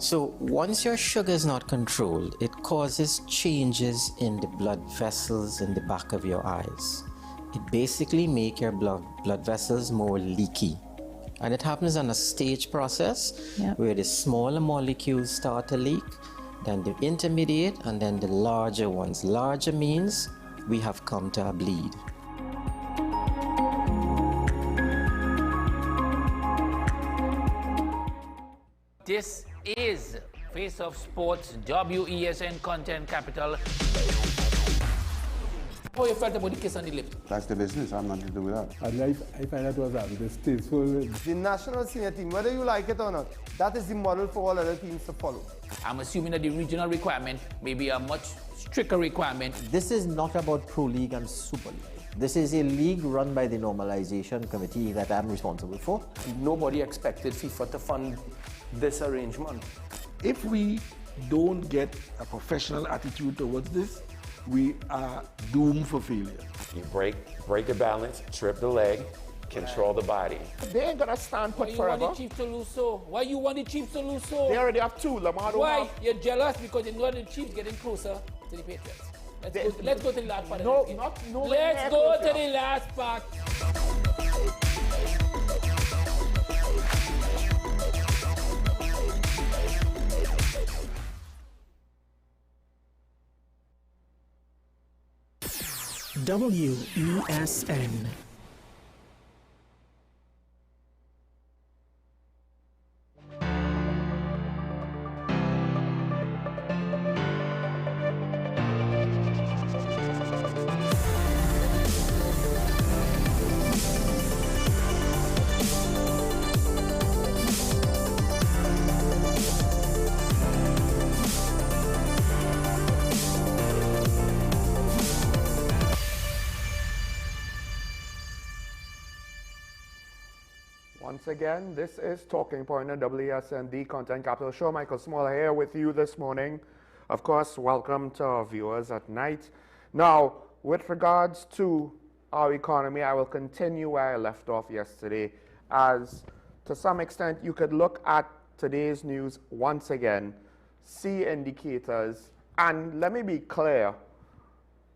So once your sugar is not controlled, it causes changes in the blood vessels in the back of your eyes. It basically makes your blood vessels more leaky. And it happens on a stage process where the smaller molecules start to leak, then the intermediate, and then the larger ones. Larger means we have come to a bleed. This is Face of Sports, WESN Content Capital. How you felt about the kiss on the lip? That's the business, I'm nothing to do with that. And I find that was distasteful. The national senior team, whether you like it or not, that is the model for all other teams to follow. I'm assuming that the regional requirement may be a much stricter requirement. This is not about Pro League and Super League. This is a league run by the Normalization Committee that I'm responsible for. Nobody expected FIFA to fund this arrangement. If we don't get a professional attitude towards this, we are doomed for failure. You break the balance, trip the leg, control the body. They ain't gonna stand put forever. Why you want the Chiefs to lose so? Why you want the Chiefs to lose so? They already have two. Lamar Why? have... You're jealous because you know the Chiefs getting closer to the Patriots. Let's go to the last part. No, let's go to the last part. WESN. Once again, this is Talking Point on WSND Content Capital Show. Michael Small here with you this morning. Of course, welcome to our viewers at night. Now, with regards to our economy, I will continue where I left off yesterday, as to some extent you could look at today's news once again, see indicators, and let me be clear,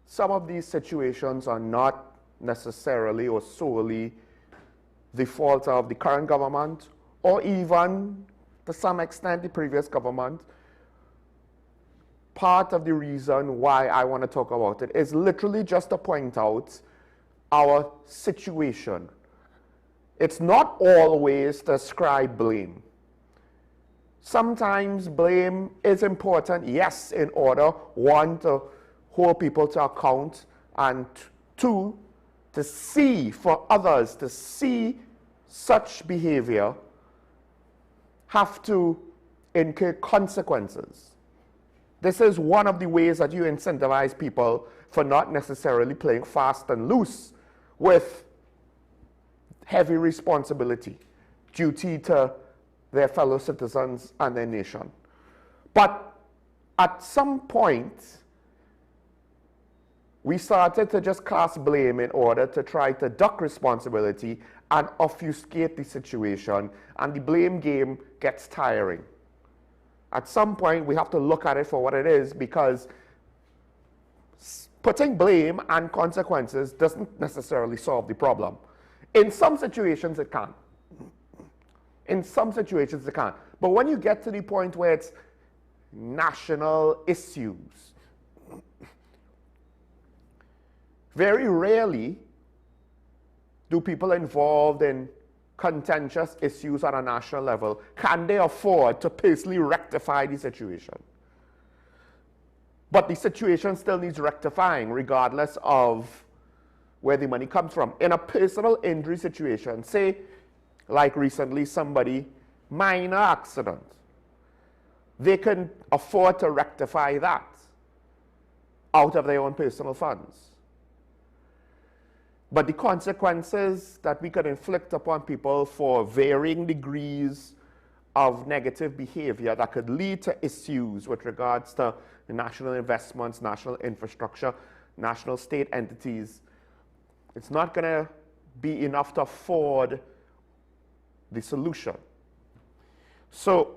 some of these situations are not necessarily or solely the fault of the current government, or even, to some extent, the previous government. Part of the reason why I want to talk about it is literally just to point out our situation. It's not always to ascribe blame. Sometimes blame is important, yes, in order, one, to hold people to account, and two, to see for others, to see such behavior have to incur consequences. This is one of the ways that you incentivize people for not necessarily playing fast and loose with heavy responsibility, duty to their fellow citizens and their nation. But at some point, we started to just cast blame in order to try to duck responsibility and obfuscate the situation, and the blame game gets tiring. At some point, we have to look at it for what it is, because putting blame and consequences doesn't necessarily solve the problem. In some situations, it can. In some situations, it can. But when you get to the point where it's national issues, very rarely do people involved in contentious issues on a national level, can they afford to personally rectify the situation? But the situation still needs rectifying regardless of where the money comes from. In a personal injury situation, say like recently somebody, minor accident, they can afford to rectify that out of their own personal funds. But the consequences that we could inflict upon people for varying degrees of negative behavior that could lead to issues with regards to national investments, national infrastructure, national state entities, it's not going to be enough to afford the solution. So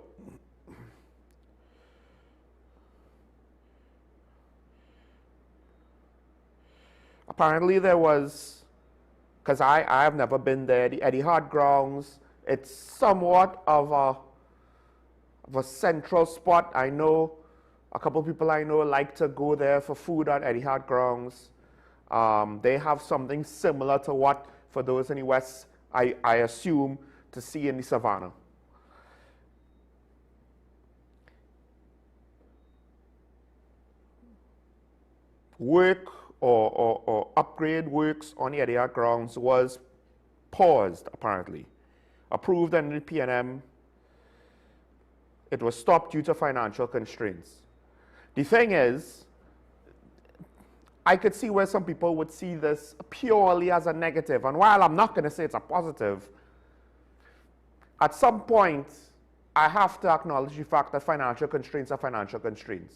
apparently there was, because I have never been there, the Eddie Hart grounds, it's somewhat of a central spot. I know a couple people I know like to go there for food at Eddie Hart grounds. They have something similar to what, for those in the West, I assume to see in the savannah. Work or upgrade works on the Eddie Hart grounds was paused, apparently. Approved under the PNM. It was stopped due to financial constraints. The thing is, I could see where some people would see this purely as a negative. And while I'm not going to say it's a positive, at some point, I have to acknowledge the fact that financial constraints are financial constraints.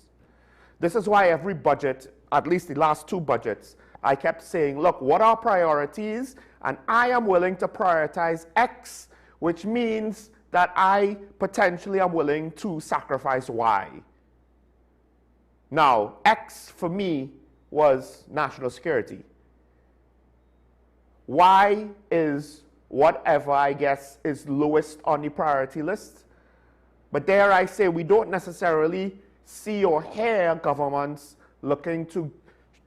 This is why every budget, at least the last 2 budgets, I kept saying, look, what are priorities? And I am willing to prioritize X, which means that I potentially am willing to sacrifice Y. Now, X for me was national security. Y is whatever I guess is lowest on the priority list. But dare I say, we don't necessarily see or hear governments looking to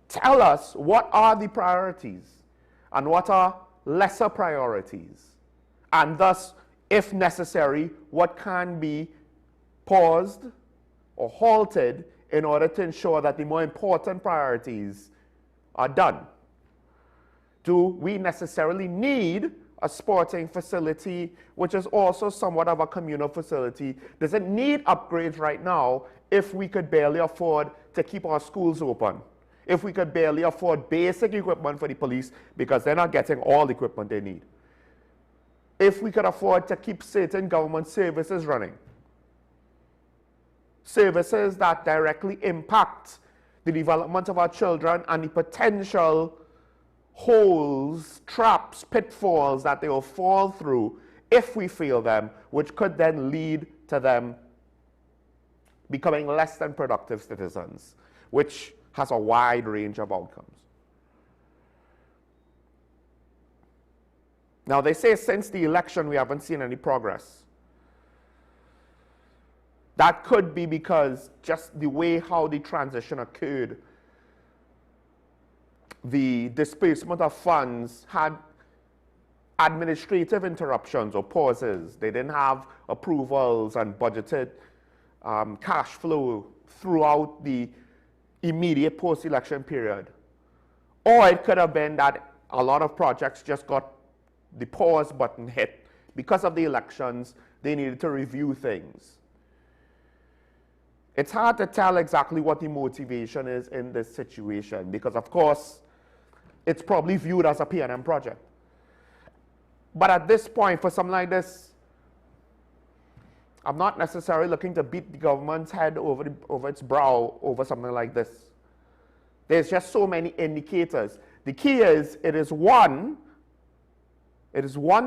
tell us what are the priorities and what are lesser priorities. And thus, if necessary, what can be paused or halted in order to ensure that the more important priorities are done. Do we necessarily need a sporting facility, which is also somewhat of a communal facility? Does it need upgrades right now if we could barely afford to keep our schools open? If we could barely afford basic equipment for the police because they're not getting all the equipment they need? If we could afford to keep certain government services running? Services that directly impact the development of our children and the potential holes, traps, pitfalls that they will fall through if we fail them, which could then lead to them becoming less than productive citizens, which has a wide range of outcomes. Now, they say since the election we haven't seen any progress. That could be because just the way how the transition occurred, the disbursement of funds had administrative interruptions or pauses. They didn't have approvals and budgeted cash flow throughout the immediate post-election period. Or it could have been that a lot of projects just got the pause button hit. Because of the elections, they needed to review things. It's hard to tell exactly what the motivation is in this situation because, of course, it's probably viewed as a PNM project. But at this point, for something like this, I'm not necessarily looking to beat the government's head over its brow over something like this. There's just so many indicators. The key is, it is one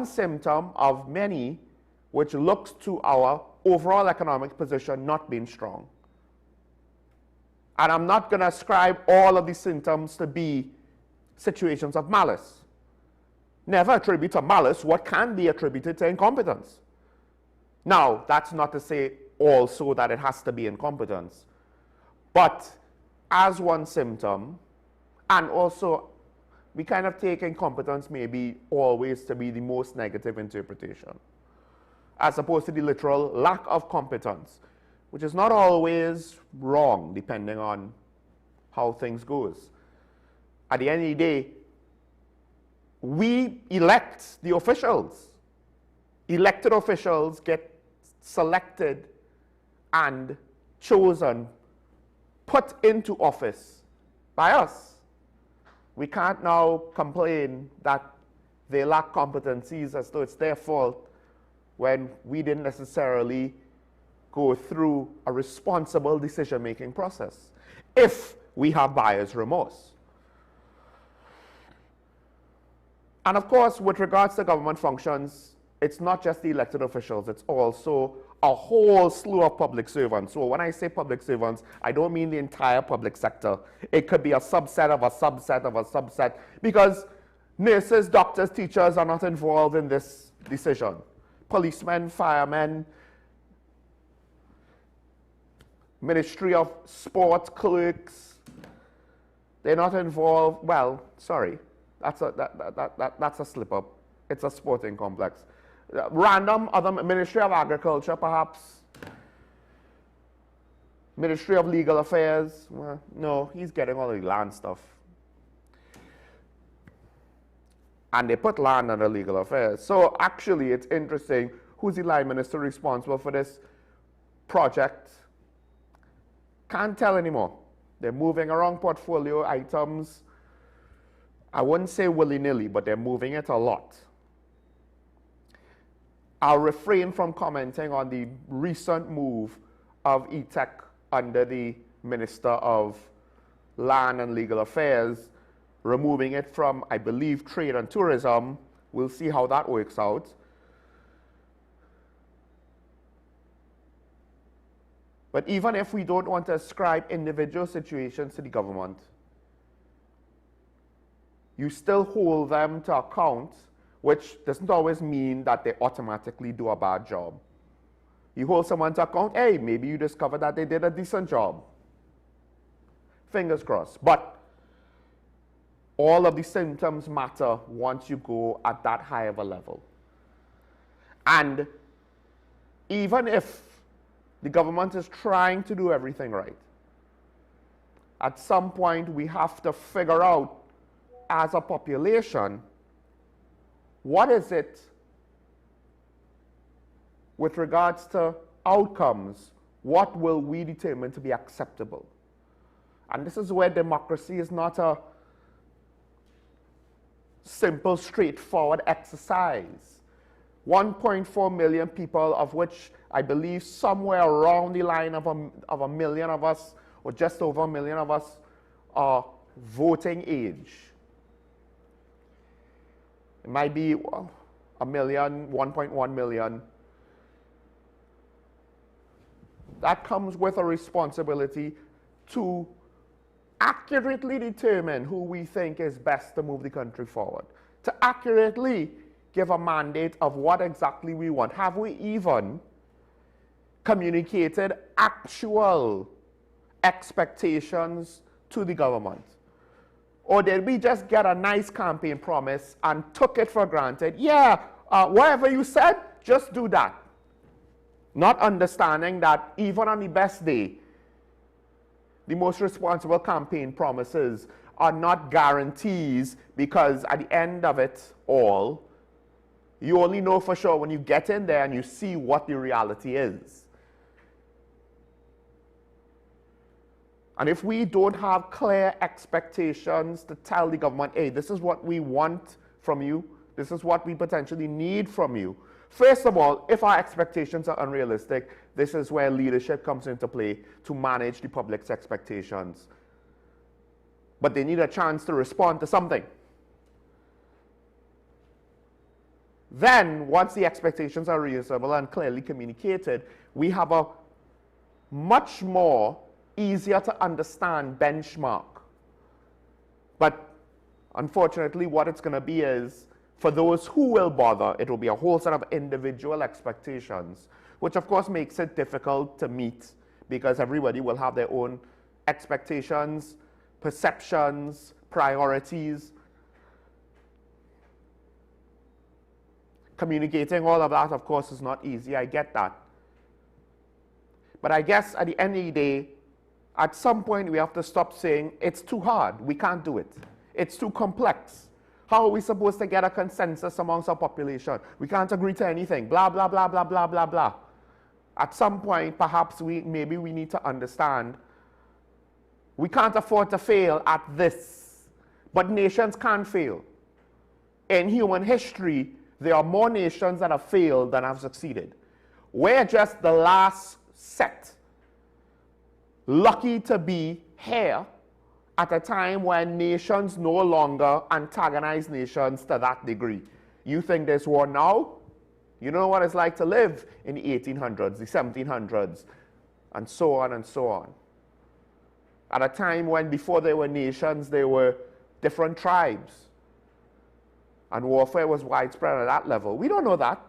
symptom of many which looks to our overall economic position not being strong. And I'm not going to ascribe all of these symptoms to be situations of malice. Never attribute to malice what can be attributed to incompetence. Now, that's not to say also that it has to be incompetence. But as one symptom, and also we kind of take incompetence maybe always to be the most negative interpretation, as opposed to the literal lack of competence, which is not always wrong depending on how things goes. At the end of the day, we elect the officials. Elected officials get selected and chosen, put into office by us. We can't now complain that they lack competencies as though it's their fault when we didn't necessarily go through a responsible decision-making process, if we have buyer's remorse. And of course, with regards to government functions, it's not just the elected officials, it's also a whole slew of public servants. So when I say public servants, I don't mean the entire public sector. It could be a subset of a subset of a subset, because nurses, doctors, teachers are not involved in this decision. Policemen, firemen, Ministry of Sport clerks, they're not involved. Well, sorry, that's a slip up. It's a sporting complex. Random other Ministry of Agriculture, perhaps. Ministry of Legal Affairs. Well, no, he's getting all the land stuff. And they put land under legal affairs. So actually, it's interesting. Who's the line minister responsible for this project? Can't tell anymore. They're moving around portfolio items. I wouldn't say willy-nilly, but they're moving it a lot. I'll refrain from commenting on the recent move of ETEC under the Minister of Land and Legal Affairs, removing it from, I believe, Trade and Tourism. We'll see how that works out. But even if we don't want to ascribe individual situations to the government, you still hold them to account, which doesn't always mean that they automatically do a bad job. You hold someone to account, hey, maybe you discover that they did a decent job. Fingers crossed. But all of the symptoms matter once you go at that high of a level. And even if the government is trying to do everything right, at some point we have to figure out as a population, what is it with regards to outcomes? What will we determine to be acceptable? And this is where democracy is not a simple, straightforward exercise. 1.4 million people, of which I believe somewhere around the line of a million of us, or just over a million of us, are voting age. It might be a million, 1.1 million. That comes with a responsibility to accurately determine who we think is best to move the country forward, to accurately give a mandate of what exactly we want. Have we even communicated actual expectations to the government? Or did we just get a nice campaign promise and took it for granted? Yeah, whatever you said, just do that. Not understanding that even on the best day, the most responsible campaign promises are not guarantees, because at the end of it all, you only know for sure when you get in there and you see what the reality is. And if we don't have clear expectations to tell the government, hey, this is what we want from you, this is what we potentially need from you. First of all, if our expectations are unrealistic, this is where leadership comes into play to manage the public's expectations. But they need a chance to respond to something. Then, once the expectations are reasonable and clearly communicated, we have a much more easier to understand benchmark. But unfortunately, what it's going to be is, for those who will bother, it will be a whole set of individual expectations, which of course makes it difficult to meet, because everybody will have their own expectations, perceptions, priorities. Communicating all of that, of course, is not easy. I get that. But I guess at the end of the day, at some point we have to stop saying it's too hard, we can't do it. It's too complex. How are we supposed to get a consensus amongst our population? We can't agree to anything, blah, blah, blah, blah, blah, blah, blah. At some point, perhaps maybe we need to understand we can't afford to fail at this, but nations can't fail. In human history, there are more nations that have failed than have succeeded. We're just the last set, lucky to be here at a time when nations no longer antagonize nations to that degree. You think there's war now? You know what it's like to live in the 1800s, the 1700s, and so on and so on. At a time when before there were nations, there were different tribes. And warfare was widespread at that level. We don't know that.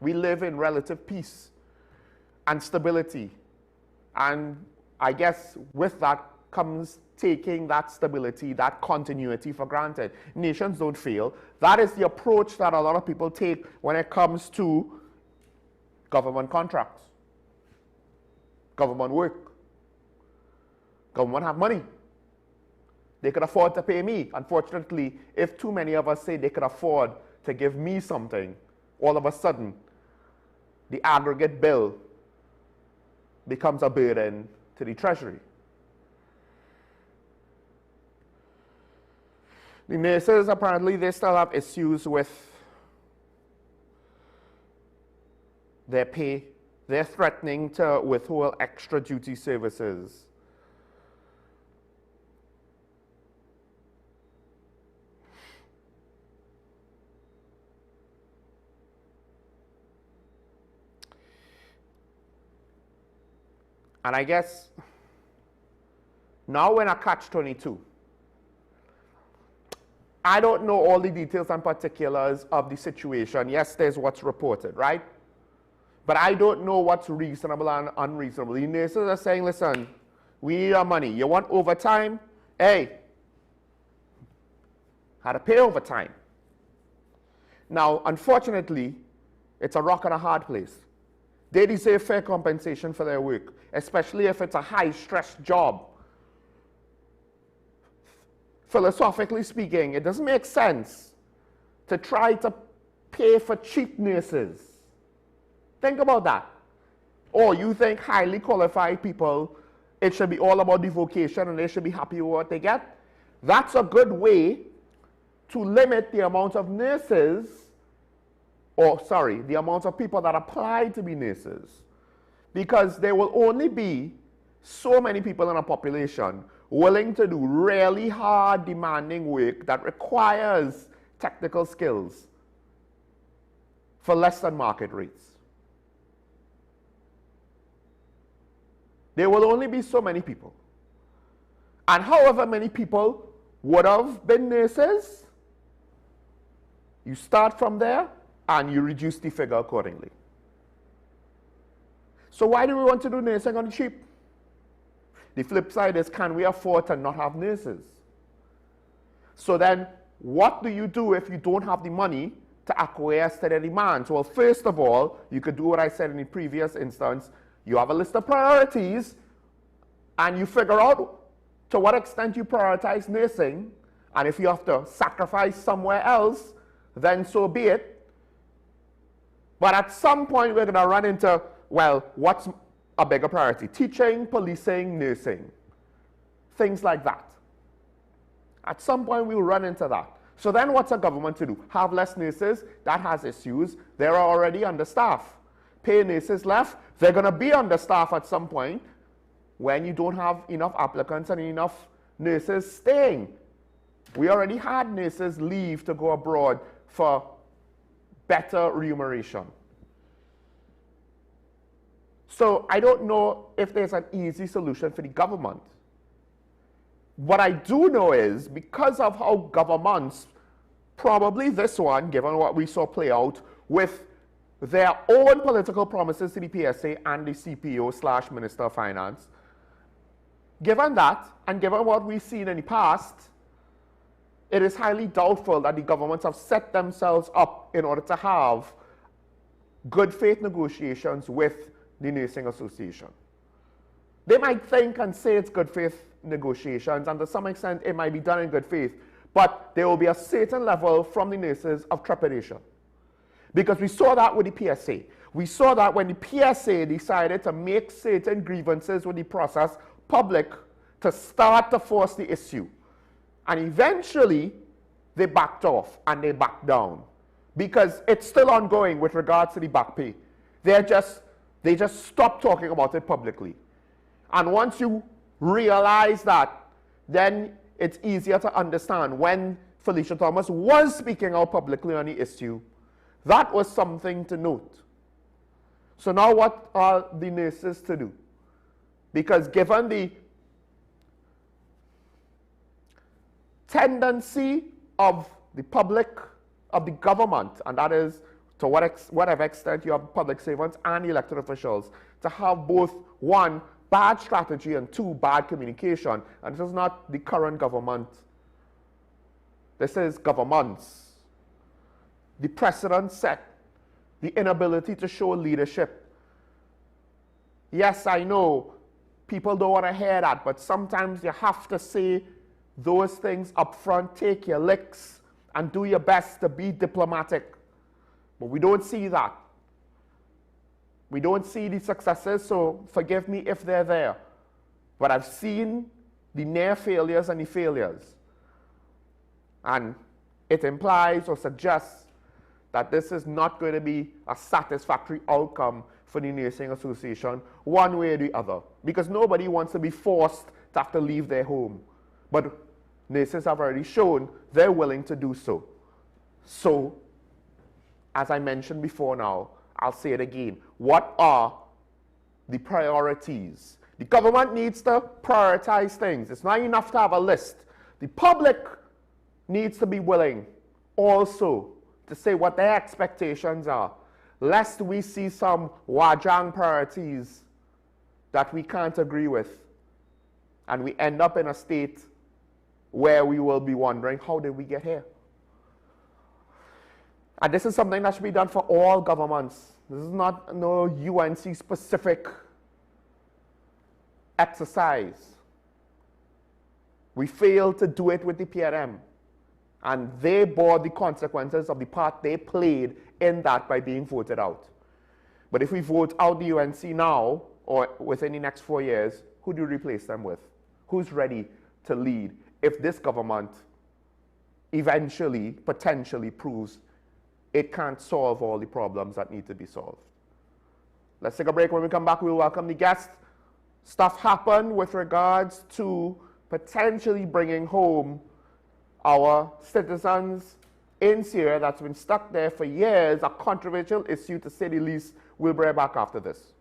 We live in relative peace and stability. And I guess with that comes taking that stability, that continuity for granted. Nations don't fail. That is the approach that a lot of people take when it comes to government contracts, government work. Government have money. They could afford to pay me. Unfortunately, if too many of us say they could afford to give me something, all of a sudden, the aggregate bill becomes a burden to the Treasury. The nurses, apparently, they still have issues with their pay. They're threatening to withhold extra duty services. And I guess now we're in a catch-22. I don't know all the details and particulars of the situation. Yes, there's what's reported, right? But I don't know what's reasonable and unreasonable. The nurses are saying, listen, we need our money. You want overtime? Hey, how to pay overtime. Now, unfortunately, it's a rock and a hard place. They deserve fair compensation for their work, especially if it's a high-stress job. Philosophically speaking, it doesn't make sense to try to pay for cheap nurses. Think about that. Or you think highly qualified people, it should be all about the vocation and they should be happy with what they get? That's a good way to limit the amount of nurses, or sorry, the amount of people that apply to be nurses. Because there will only be so many people in a population willing to do really hard, demanding work that requires technical skills for less than market rates. There will only be so many people. And however many people would have been nurses, you start from there and you reduce the figure accordingly. So why do we want to do nursing on the cheap? The flip side is, can we afford to not have nurses? So then, what do you do if you don't have the money to acquiesce to their demands? Well, first of all, you could do what I said in the previous instance. You have a list of priorities, and you figure out to what extent you prioritize nursing, and if you have to sacrifice somewhere else, then so be it. But at some point, we're going to run into, well, what's a bigger priority? Teaching, policing, nursing, things like that. At some point, we'll run into that. So then what's a government to do? Have less nurses? That has issues. They're already understaffed. Pay nurses less? They're going to be understaffed at some point when you don't have enough applicants and enough nurses staying. We already had nurses leave to go abroad for better remuneration. So I don't know if there's an easy solution for the government. What I do know is, because of how governments, probably this one, given what we saw play out, with their own political promises to the PSA and the CPO / Minister of Finance, given that, and given what we've seen in the past, it is highly doubtful that the governments have set themselves up in order to have good faith negotiations with the Nursing Association. They might think and say it's good faith negotiations, and to some extent it might be done in good faith, but there will be a certain level from the nurses of trepidation. Because we saw that with the PSA. We saw that when the PSA decided to make certain grievances with the process public to start to force the issue. And eventually, they backed off and they backed down. Because it's still ongoing with regards to the back pay. They just stopped talking about it publicly. And once you realize that, then it's easier to understand when Felicia Thomas was speaking out publicly on the issue, That was something to note. So now what are the nurses to do? Because given the tendency of the public, of the government, and that is to whatever extent you have public servants and elected officials, to have both, one, bad strategy and two, bad communication. And this is not the current government. This is governments. The precedent set, the inability to show leadership. Yes, I know people don't want to hear that, but sometimes you have to say those things up front, take your licks, and do your best to be diplomatic. But we don't see that. We don't see the successes, so forgive me if they're there. But I've seen the near failures and the failures. And it implies or suggests that this is not going to be a satisfactory outcome for the Nursing Association, one way or the other. Because nobody wants to be forced to have to leave their home. But nurses have already shown they're willing to do so. So, as I mentioned before now, I'll say it again. What are the priorities? The government needs to prioritize things. It's not enough to have a list. The public needs to be willing also to say what their expectations are, lest we see some wajang priorities that we can't agree with, and we end up in a state where we will be wondering, how did we get here? And this is something that should be done for all governments. This is not no UNC specific exercise. We failed to do it with the PRM, and they bore the consequences of the part they played in that by being voted out. But if we vote out the UNC now, or within the next 4 years, who do you replace them with? Who's ready to lead if this government eventually, potentially proves it can't solve all the problems that need to be solved? Let's take a break. When we come back, we'll welcome the guest. Stuff happened with regards to potentially bringing home our citizens in Syria that's been stuck there for years, a controversial issue to say the least. We'll be right back after this.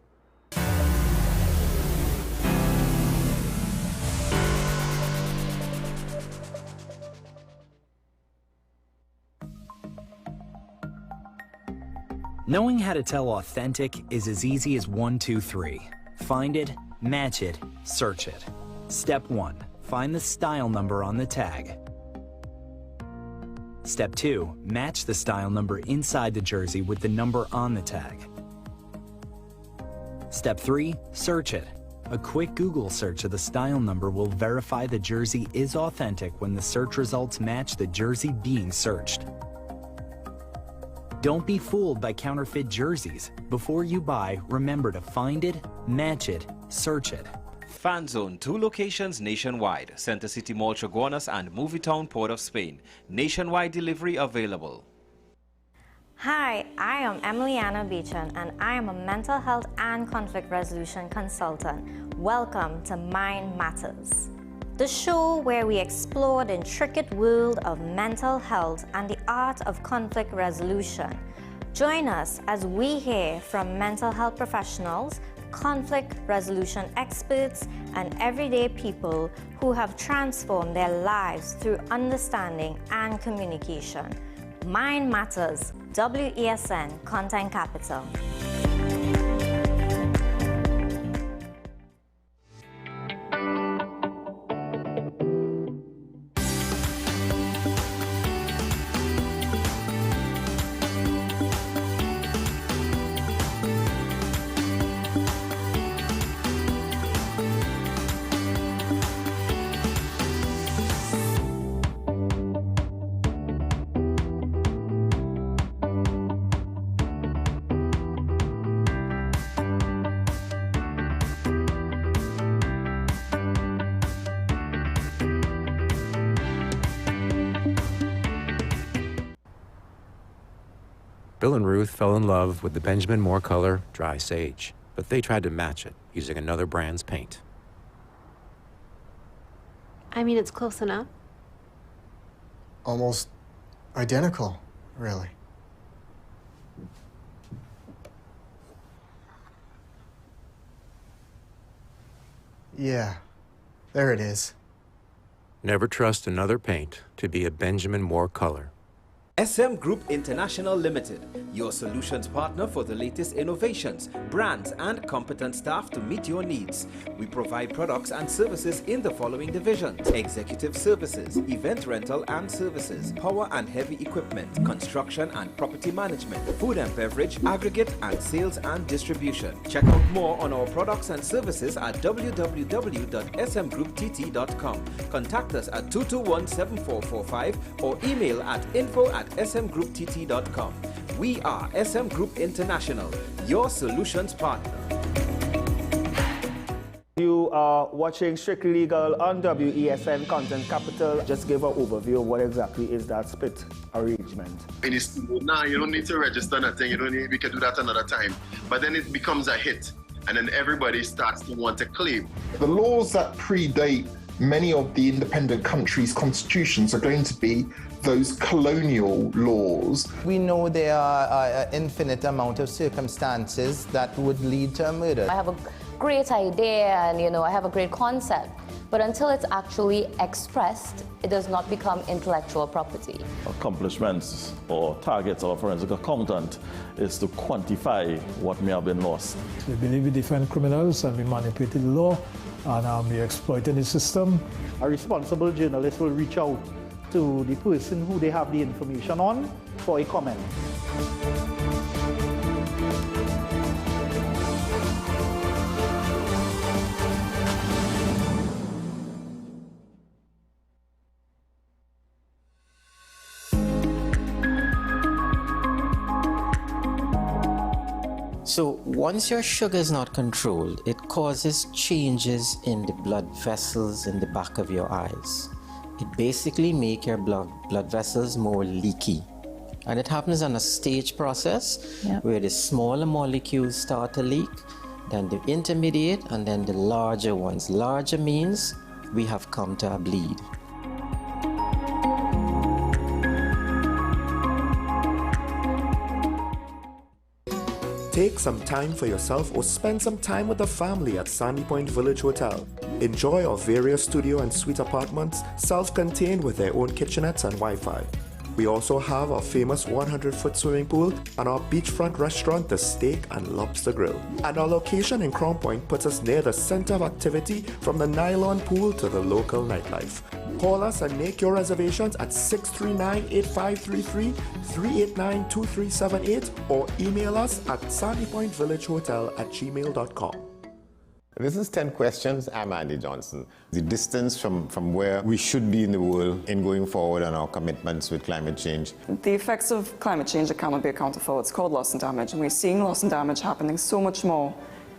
Knowing how to tell authentic is as easy as 1, 2, 3. Find it, match it, search it. Step 1. Find the style number on the tag. Step 2. Match the style number inside the jersey with the number on the tag. Step 3. Search it. A quick Google search of the style number will verify the jersey is authentic when the search results match the jersey being searched. Don't be fooled by counterfeit jerseys. Before you buy, remember to find it, match it, search it. Fan Zone, 2 locations nationwide. Center City Mall, Chaguanas and Movietown, Port of Spain. Nationwide delivery available. Hi, I am Emiliana Beechan and I am a mental health and conflict resolution consultant. Welcome to Mind Matters, the show where we explore the intricate world of mental health and the art of conflict resolution. Join us as we hear from mental health professionals, conflict resolution experts, and everyday people who have transformed their lives through understanding and communication. Mind Matters, WESN Content Capital. Bill and Ruth fell in love with the Benjamin Moore color Dry Sage, but they tried to match it using another brand's paint. I mean, it's close enough. Almost identical, really. Yeah, there it is. Never trust another paint to be a Benjamin Moore color. SM Group International Limited, your solutions partner for the latest innovations, brands, and competent staff to meet your needs. We provide products and services in the following divisions: executive services, event rental and services, power and heavy equipment, construction and property management, food and beverage, aggregate and sales and distribution. Check out more on our products and services at www.smgrouptt.com. Contact us at 221-7445 or email at info@smgrouptt.com. We are SM Group International, your solutions partner. You are watching Strictly Legal on WESN Content Capital. Just give an overview of what exactly is that split arrangement. It is now you don't need to register nothing. You don't need. We can do that another time. But then it becomes a hit, and then everybody starts to want to claim. The laws that predate many of the independent countries' constitutions are going to be those colonial laws. We know there are an infinite amount of circumstances that would lead to a murder. I have a great idea and I have a great concept, but until it's actually expressed, it does not become intellectual property. Accomplishments or targets of a forensic accountant is to quantify what may have been lost. We believe we defend criminals and we manipulated the law and we exploited the system. A responsible journalist will reach out to the person who they have the information on for a comment. So once your sugar is not controlled, it causes changes in the blood vessels in the back of your eyes. It basically makes your blood vessels more leaky. And it happens on a stage process where the smaller molecules start to leak, then the intermediate, and then the larger ones. Larger means we have come to a bleed. Take some time for yourself or spend some time with the family at Sandy Point Village Hotel. Enjoy our various studio and suite apartments, self-contained with their own kitchenettes and Wi-Fi. We also have our famous 100-foot swimming pool and our beachfront restaurant, the Steak and Lobster Grill. And our location in Crown Point puts us near the center of activity from the nylon pool to the local nightlife. Call us and make your reservations at 639-8533, 389-2378 or email us at sandypointvillagehotel@gmail.com. This is 10 Questions. I'm Andy Johnson. The distance from where we should be in the world in going forward on our commitments with climate change. The effects of climate change that cannot be accounted for. It's called loss and damage, and we're seeing loss and damage happening so much more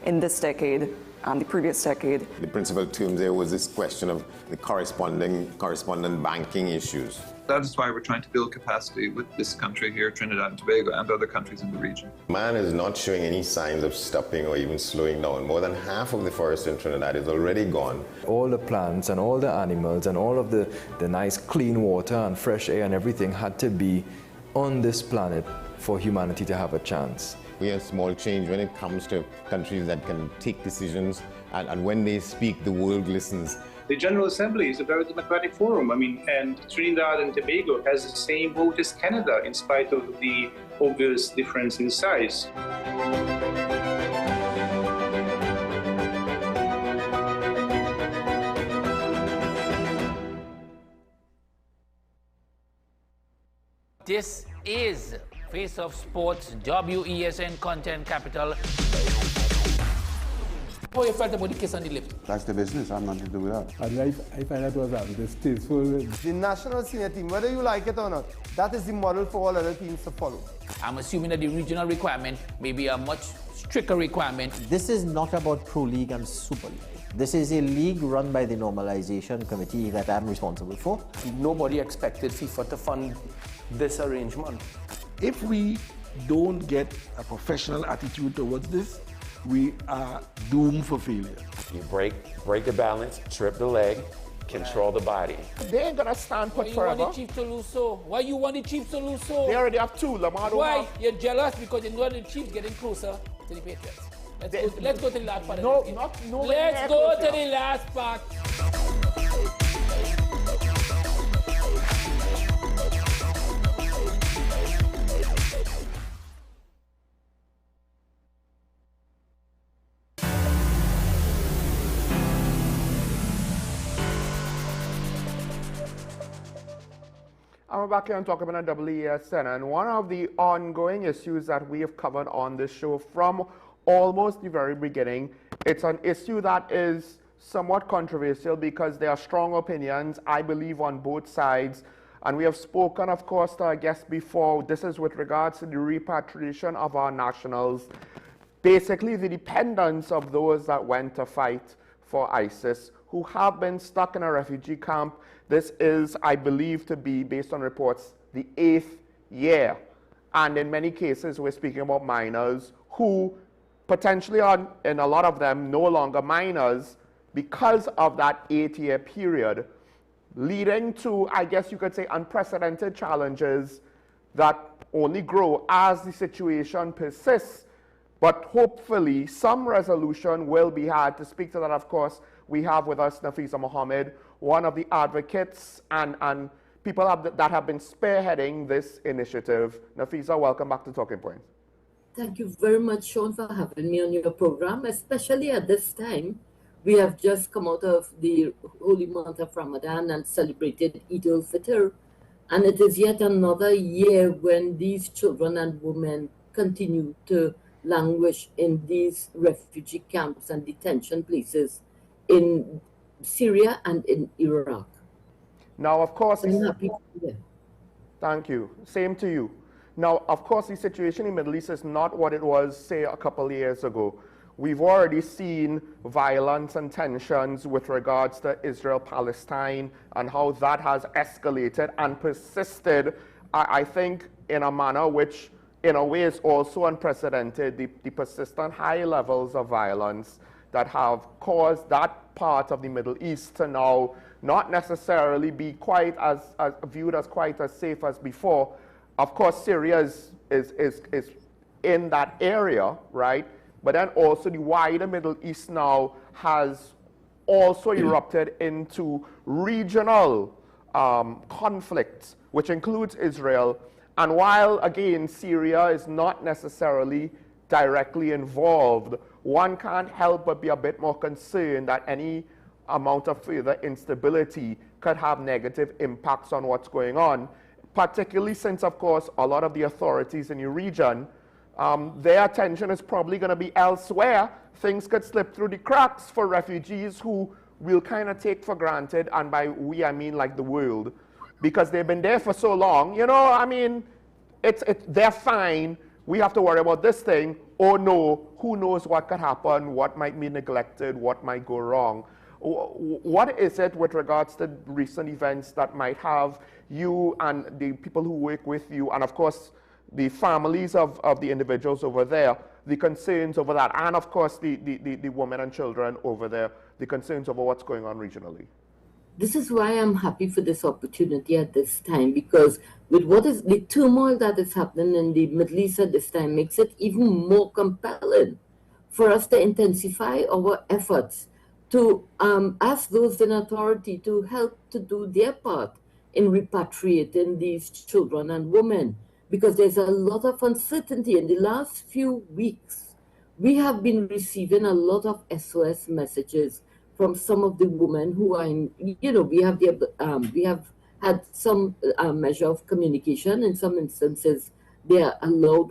in this decade and the previous decade. The principal term there was this question of the correspondent banking issues. That is why we're trying to build capacity with this country here, Trinidad and Tobago, and other countries in the region. Man is not showing any signs of stopping or even slowing down. More than half of the forest in Trinidad is already gone. All the plants and all the animals and all of the nice clean water and fresh air and everything had to be on this planet for humanity to have a chance. We have small change when it comes to countries that can take decisions, and when they speak, the world listens. The General Assembly is a very democratic forum. And Trinidad and Tobago has the same vote as Canada, in spite of the obvious difference in size. This is Face of Sports, WESN Content Capital. How you felt about the kiss on the lip? That's the business. I'm nothing to do with that. I find that was distasteful. The national senior team, whether you like it or not, that is the model for all other teams to follow. I'm assuming that the regional requirement may be a much stricter requirement. This is not about Pro League and Super League. This is a league run by the Normalization Committee that I'm responsible for. Nobody expected FIFA to fund this arrangement. If we don't get a professional attitude towards this, we are doomed for failure. You break the balance, trip the leg, control the body. They ain't gonna stand put forever. Why you want the Chiefs to lose so? Why you want the Chiefs to lose so? They already have two. Lamar don't Why? have. You're jealous because you know the Chiefs getting closer to the Patriots. Let's go to the last part. No, Let's go to the last part. I'm back here and talking about WESN, and one of the ongoing issues that we have covered on this show from almost the very beginning, it's an issue that is somewhat controversial because there are strong opinions, I believe, on both sides. And we have spoken, of course, to our guests before. This is with regards to the repatriation of our nationals, basically the dependence of those that went to fight for ISIS, who have been stuck in a refugee camp. This is, I believe, to be, based on reports, the 8th year. And in many cases, we're speaking about minors who potentially are, in a lot of them, no longer minors because of that 8-year period, leading to, I guess you could say, unprecedented challenges that only grow as the situation persists. But hopefully, some resolution will be had. To speak to that, of course, we have with us Nafisa Mohammed, one of the advocates and people that have been spearheading this initiative. Nafisa, welcome back to Talking Points. Thank you very much, Sean, for having me on your program, especially at this time. We have just come out of the holy month of Ramadan and celebrated Eid al-Fitr. And it is yet another year when these children and women continue to languish in these refugee camps and detention places in Syria and in Iraq. Now, of course, I'm happy. Thank you. Same to you. Now, of course, the situation in the Middle East is not what it was, say, a couple of years ago. We've already seen violence and tensions with regards to Israel-Palestine and how that has escalated and persisted, I think, in a manner which, in a way, is also unprecedented. The persistent high levels of violence that have caused that part of the Middle East to now not necessarily be quite as viewed as quite as safe as before. Of course, Syria is in that area, right? But then also the wider Middle East now has also erupted into regional conflicts, which includes Israel. And while, again, Syria is not necessarily directly involved, one can't help but be a bit more concerned that any amount of further instability could have negative impacts on what's going on, particularly since, of course, a lot of the authorities in the region, their attention is probably going to be elsewhere. Things could slip through the cracks for refugees who we'll kind of take for granted, and by we, I mean like the world, because they've been there for so long. You know, I mean, they're fine. We have to worry about this thing. Oh no, who knows what could happen, what might be neglected, what might go wrong. What is it with regards to recent events that might have you and the people who work with you, and of course the families of the individuals over there, the concerns over that, and of course the women and children over there, the concerns over what's going on regionally? This is why I'm happy for this opportunity at this time, because with what is the turmoil that is happening in the Middle East at this time makes it even more compelling for us to intensify our efforts to ask those in authority to help to do their part in repatriating these children and women, because there's a lot of uncertainty. In the last few weeks, we have been receiving a lot of SOS messages from some of the women who are in, you know, we have had some measure of communication. In some instances, they are allowed,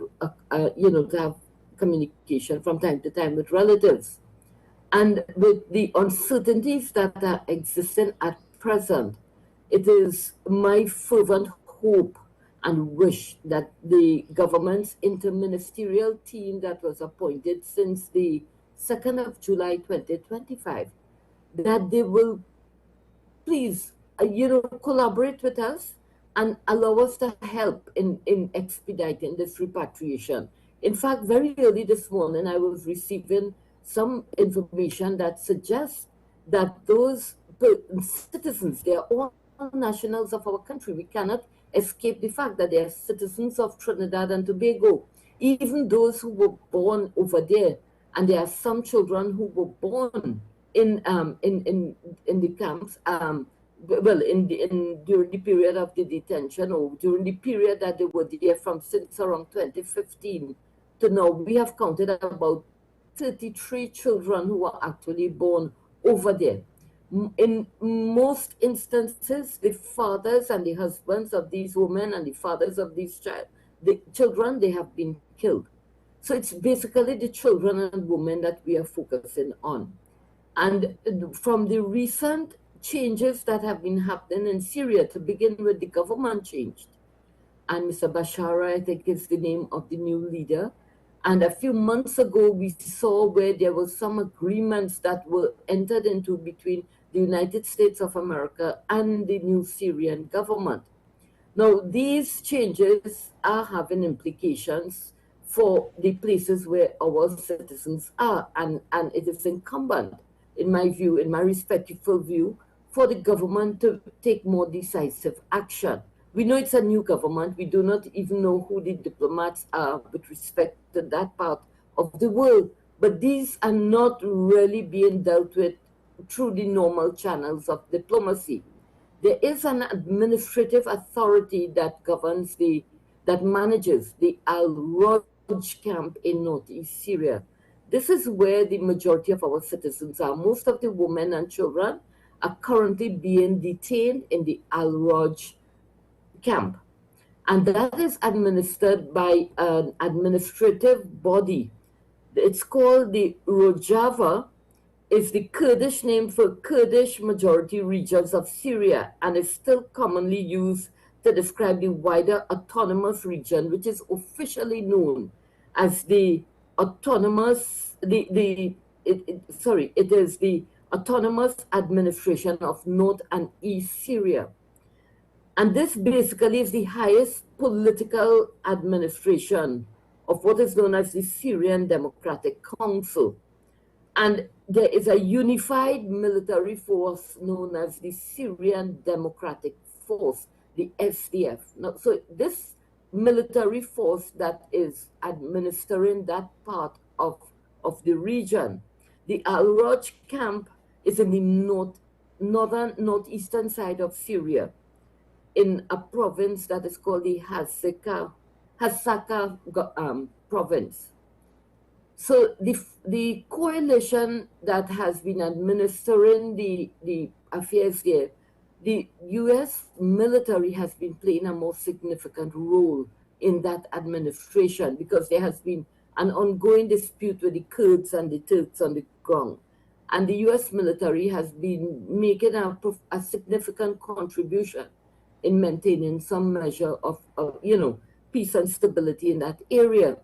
you know, to have communication from time to time with relatives. And with the uncertainties that are existing at present, it is my fervent hope and wish that the government's interministerial team that was appointed since the 2nd of July 2025, that they will please, you know, collaborate with us and allow us to help in expediting this repatriation. In fact, very early this morning, I was receiving some information that suggests that those citizens, they are all nationals of our country. We cannot escape the fact that they are citizens of Trinidad and Tobago. Even those who were born over there And there are some children who were born in the camps, during the period of the detention, or during the period that they were there from since around 2015 to now. We have counted about 33 children who were actually born over there. In most instances, the fathers and the husbands of these women and the fathers of these children, they have been killed. So it's basically the children and women that we are focusing on. And from the recent changes that have been happening in Syria, to begin with, the government changed. And Mr. Bashar, I think, is the name of the new leader. And a few months ago, we saw where there were some agreements that were entered into between the United States of America and the new Syrian government. Now, these changes are having implications for the places where our citizens are, and it is incumbent, in my view, in my respectful view, for the government to take more decisive action. We know it's a new government. We do not even know who the diplomats are with respect to that part of the world, but these are not really being dealt with through the normal channels of diplomacy. There is an administrative authority that governs that manages the Al-Roj camp in northeast Syria. This is where the majority of our citizens are. Most of the women and children are currently being detained in the Al-Roj camp. And that is administered by an administrative body. It's called the Rojava. It's the Kurdish name for Kurdish majority regions of Syria, and is still commonly used to describe the wider autonomous region, which is officially known as the autonomous, it is the Autonomous Administration of North and East Syria. And this basically is the highest political administration of what is known as the Syrian Democratic Council. And there is a unified military force known as the Syrian Democratic Force, the SDF. Now, so this military force that is administering that part of the region, the Al-Roj camp is in the northeastern side of Syria, in a province that is called the Hasaka province. So the coalition that has been administering the affairs there, the US military has been playing a more significant role in that administration, because there has been an ongoing dispute with the Kurds and the Turks on the ground. And the US military has been making a significant contribution in maintaining some measure of peace and stability in that area.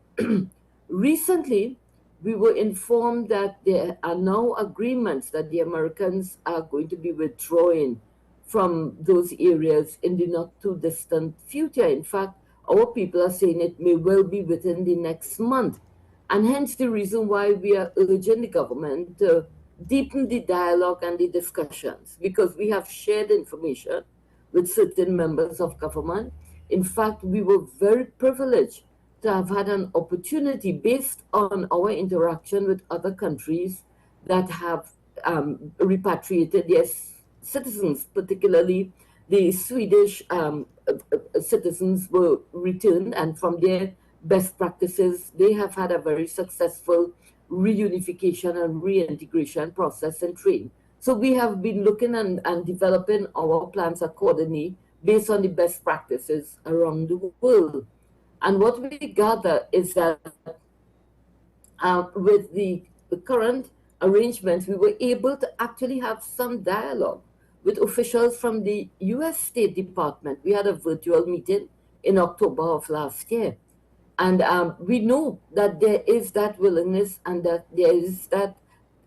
Recently, we were informed that there are now agreements that the Americans are going to be withdrawing from those areas in the not too distant future. In fact, our people are saying it may well be within the next month. And hence the reason why we are urging the government to deepen the dialogue and the discussions, because we have shared information with certain members of government. In fact, we were very privileged to have had an opportunity, based on our interaction with other countries that have repatriated their citizens, particularly the Swedish citizens were returned, and from their best practices, they have had a very successful reunification and reintegration process and training. So we have been looking and developing our plans accordingly based on the best practices around the world. And what we gather is that with the current arrangements, we were able to actually have some dialogue with officials from the US State Department. We had a virtual meeting in October of last year. And we know that there is that willingness and that there is that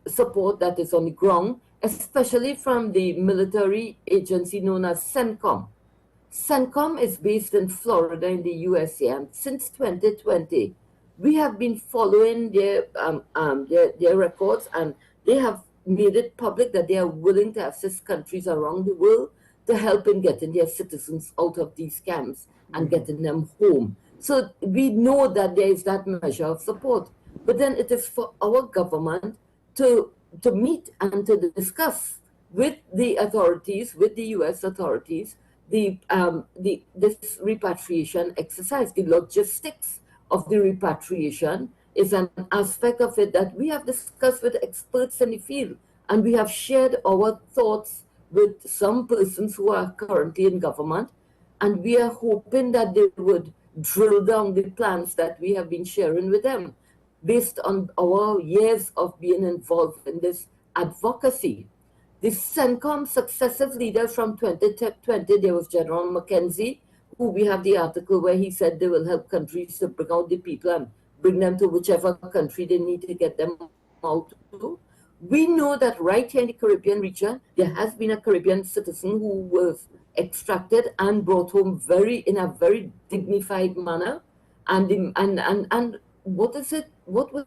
support that is on the ground, especially from the military agency known as CENTCOM. CENTCOM is based in Florida in the USA, and since 2020, we have been following their records, and they have made it public that they are willing to assist countries around the world to help in getting their citizens out of these camps and getting them home. So we know that there is that measure of support. But then it is for our government to meet and to discuss with the authorities, with the U.S. authorities, this repatriation exercise. The logistics of the repatriation is an aspect of it that we have discussed with experts in the field, and we have shared our thoughts with some persons who are currently in government, and we are hoping that they would drill down the plans that we have been sharing with them based on our years of being involved in this advocacy. The CENTCOM successive leaders from 2020, there was General Mackenzie, who we have the article where he said they will help countries to bring out the people and bring them to whichever country they need to get them out to. We know that right here in the Caribbean region, there has been a Caribbean citizen who was extracted and brought home in a very dignified manner. And what is it? What will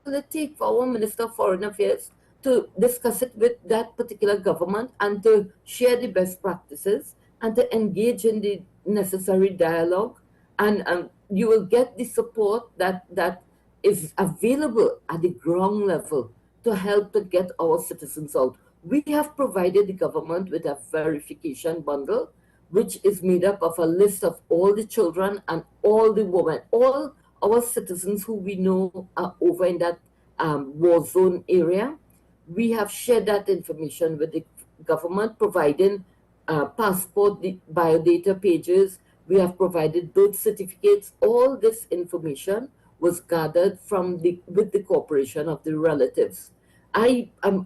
it take for our Minister of Foreign Affairs to discuss it with that particular government and to share the best practices and to engage in the necessary dialogue? And you will get the support that is available at the ground level to help to get our citizens out. We have provided the government with a verification bundle, which is made up of a list of all the children and all the women, all our citizens who we know are over in that war zone area. We have shared that information with the government, providing passport biodata pages. We have provided birth certificates. All this information was gathered with the cooperation of the relatives. I am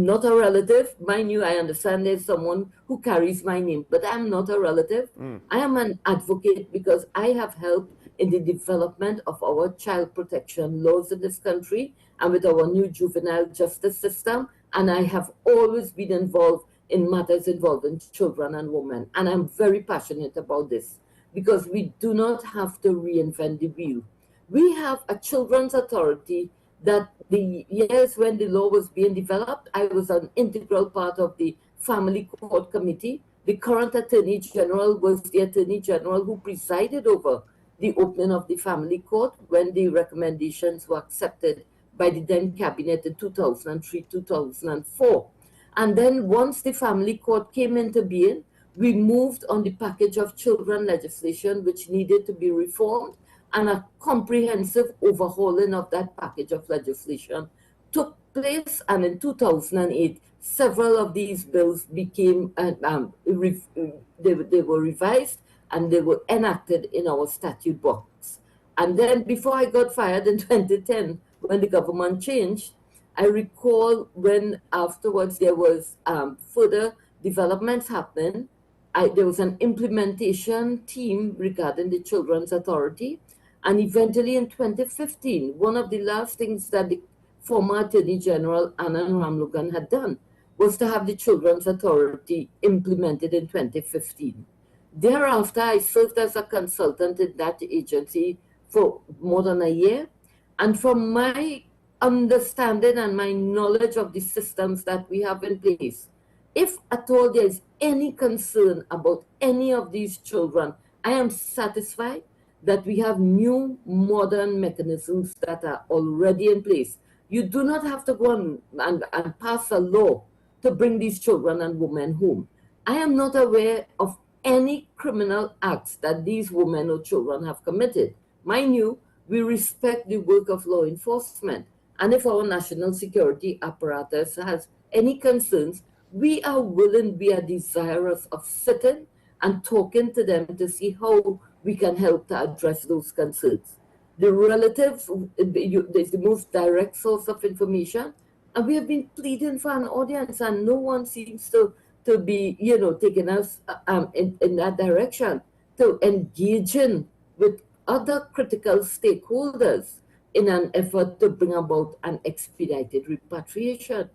not a relative. Mind you, I understand there's someone who carries my name, but I'm not a relative. I am an advocate because I have helped in the development of our child protection laws in this country and with our new juvenile justice system. And I have always been involved in matters involving children and women. And I'm very passionate about this because we do not have to reinvent the wheel. We have a children's authority that the years when the law was being developed, I was an integral part of the Family Court Committee. The current Attorney General was the Attorney General who presided over the opening of the Family Court when the recommendations were accepted by the then Cabinet in 2003-2004. And then once the Family Court came into being, we moved on the package of children legislation which needed to be reformed, and a comprehensive overhauling of that package of legislation took place. And in 2008, several of these bills became, they were revised and they were enacted in our statute books. And then before I got fired in 2010, when the government changed, I recall when afterwards there was further developments happening. There was an implementation team regarding the Children's Authority. And eventually in 2015, one of the last things that the former Attorney General Anna Ramlogan had done was to have the Children's Authority implemented in 2015. Thereafter, I served as a consultant in that agency for more than a year. And from my understanding and my knowledge of the systems that we have in place, if at all there is any concern about any of these children, I am satisfied that we have new modern mechanisms that are already in place. You do not have to go and pass a law to bring these children and women home. I am not aware of any criminal acts that these women or children have committed. Mind you, we respect the work of law enforcement. And if our national security apparatus has any concerns, we are willing, we are desirous of sitting and talking to them to see how we can help to address those concerns. The relatives is the most direct source of information, and we have been pleading for an audience, and no one seems to be, taking us in that direction, to engage in with other critical stakeholders in an effort to bring about an expedited repatriation.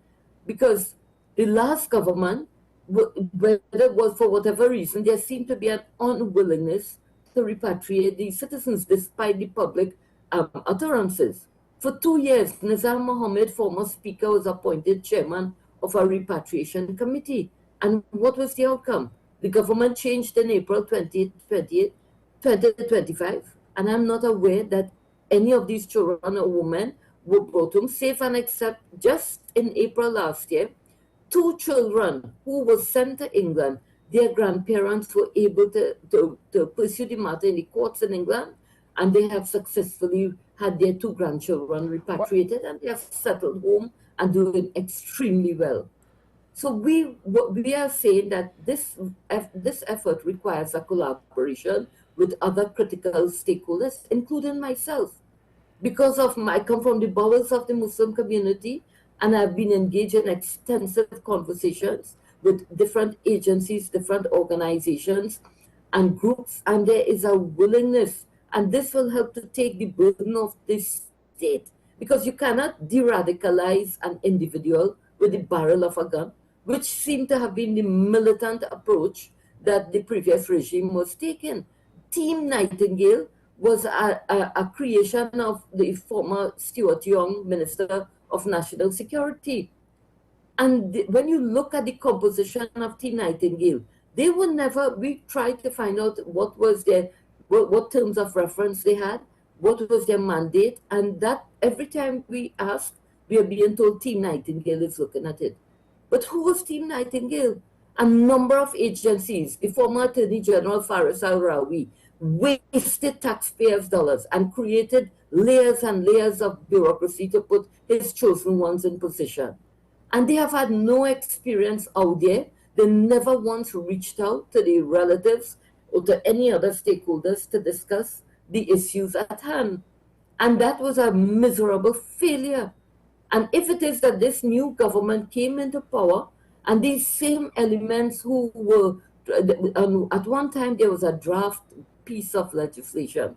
Because the last government, whether it was for whatever reason, there seemed to be an unwillingness to repatriate these citizens despite the public utterances. For 2 years, Nizam Mohammed, former speaker, was appointed chairman of a repatriation committee. And what was the outcome? The government changed in April 2025, and I'm not aware that any of these children or women were brought home safe and except just in April last year, 2 children who were sent to England, their grandparents were able to pursue the matter in the courts in England, and they have successfully had their 2 grandchildren repatriated, and they have settled home and doing extremely well. So we are saying that this effort requires a collaboration with other critical stakeholders, including myself. Because I come from the bowels of the Muslim community, and I've been engaged in extensive conversations with different agencies, different organizations and groups, and there is a willingness, and this will help to take the burden of this state, because you cannot de-radicalize an individual with the barrel of a gun, which seemed to have been the militant approach that the previous regime was taking. Team Nightingale was a creation of the former Stuart Young Minister of National Security. And when you look at the composition of Team Nightingale, they were never, we tried to find out what was their, what terms of reference they had, what was their mandate, and that every time we ask, we are being told Team Nightingale is looking at it. But who was Team Nightingale? A number of agencies, the former Attorney General Faris Al-Rawi, wasted taxpayers' dollars and created layers and layers of bureaucracy to put his chosen ones in position. And they have had no experience out there. They never once reached out to the relatives or to any other stakeholders to discuss the issues at hand. And that was a miserable failure. And if it is that this new government came into power and these same elements who were, at one time there was a draft piece of legislation,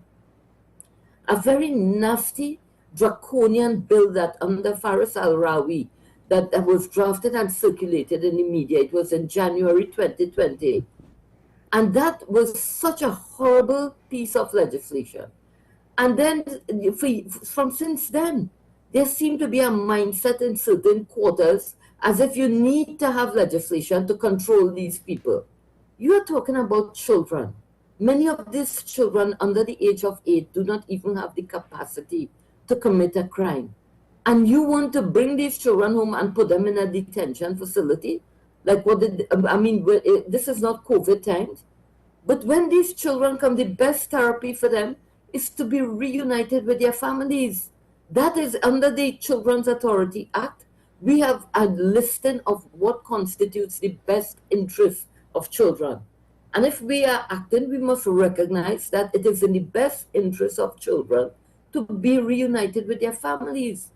a very nasty, draconian bill that under Faris Al-Rawi that was drafted and circulated in the media. It was in January 2020. And that was such a horrible piece of legislation. And then from since then, there seemed to be a mindset in certain quarters as if you need to have legislation to control these people. You are talking about children. Many of these children under the age of 8 do not even have the capacity to commit a crime. And you want to bring these children home and put them in a detention facility? Like what did, I mean, this is not COVID times. But when these children come, the best therapy for them is to be reunited with their families. That is under the Children's Authority Act. We have a listing of what constitutes the best interest of children. And if we are acting, we must recognize that it is in the best interest of children to be reunited with their families.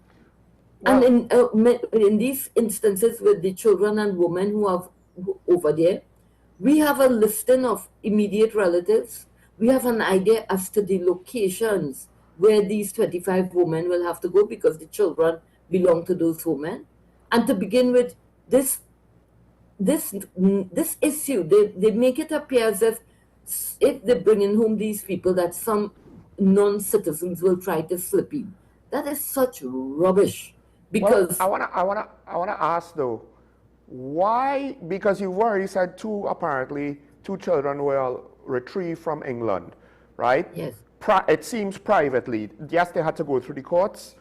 Wow. And in these instances with the children and women who are over there, we have a listing of immediate relatives. We have an idea as to the locations where these 25 women will have to go because the children belong to those women. And to begin with, this issue, they make it appear as if they're bringing home these people that some non-citizens will try to slip in. That is such rubbish. Because well, I wanna ask though, why? Because you've already said apparently two children were retrieved from England, right? Yes. It seems privately. Yes, they had to go through the courts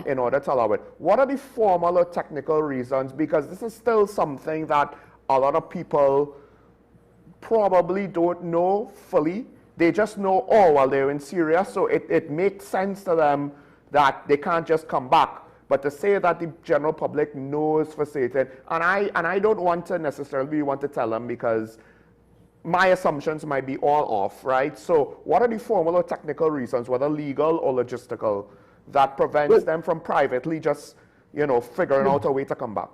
in order to allow it. What are the formal or technical reasons? Because this is still something that a lot of people probably don't know fully. They just know, oh, well, they're in Syria, so it makes sense to them that they can't just come back. But to say that the general public knows for certain, and I don't want to necessarily want to tell them because my assumptions might be all off, right? So what are the formal or technical reasons, whether legal or logistical, that prevents them from privately just, figuring out a way to come back?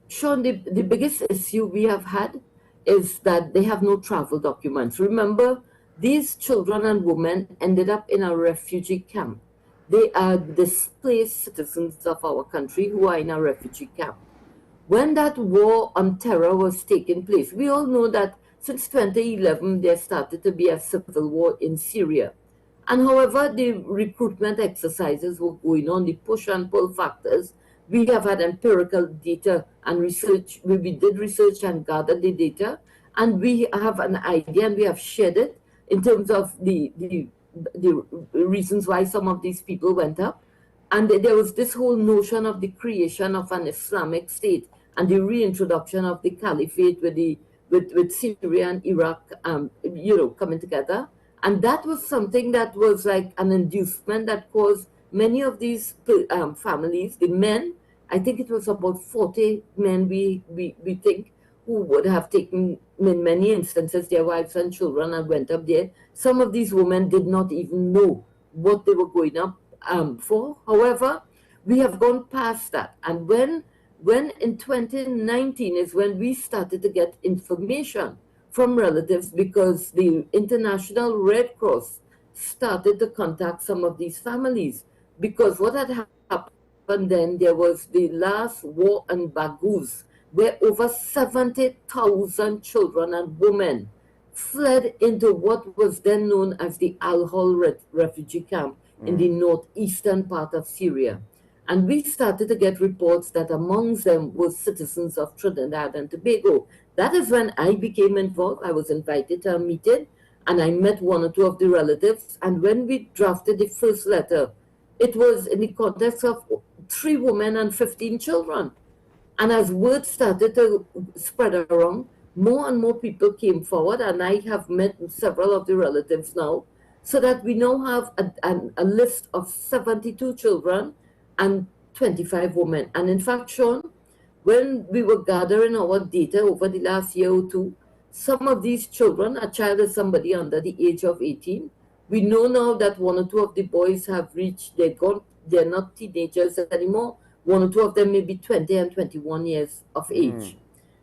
Sean, the biggest issue we have had is that they have no travel documents. Remember, these children and women ended up in a refugee camp. They are displaced citizens of our country who are in a refugee camp. When that war on terror was taking place, we all know that since 2011, there started to be a civil war in Syria. And however the recruitment exercises were going on, the push and pull factors, we have had empirical data and research. We did research and gathered the data, and we have an idea and we have shared it in terms of the the reasons why some of these people went up. And there was this whole notion of the creation of an Islamic state and the reintroduction of the caliphate with Syria and Iraq, coming together. And that was something that was like an inducement that caused many of these families, the men, I think it was about 40 men we think, who would have taken, in many instances, their wives and children and went up there. Some of these women did not even know what they were going up for. However, we have gone past that. And when in 2019 is when we started to get information from relatives, because the International Red Cross started to contact some of these families. Because what had happened then, there was the last war in Baghouz, where over 70,000 children and women fled into what was then known as the Al-Hol refugee camp in the northeastern part of Syria. And we started to get reports that amongst them were citizens of Trinidad and Tobago. That is when I became involved. I was invited to a meeting and I met one or two of the relatives. And when we drafted the first letter, it was in the context of 3 women and 15 children. And as word started to spread around, more and more people came forward, and I have met several of the relatives now, so that we now have a list of 72 children and 25 women. And in fact, Sean, when we were gathering our data over the last year or two, some of these children, a child is somebody under the age of 18. We know now that 1 or 2 of the boys have reached, they're not teenagers anymore. 1 or 2 of them may be 20 and 21 years of age.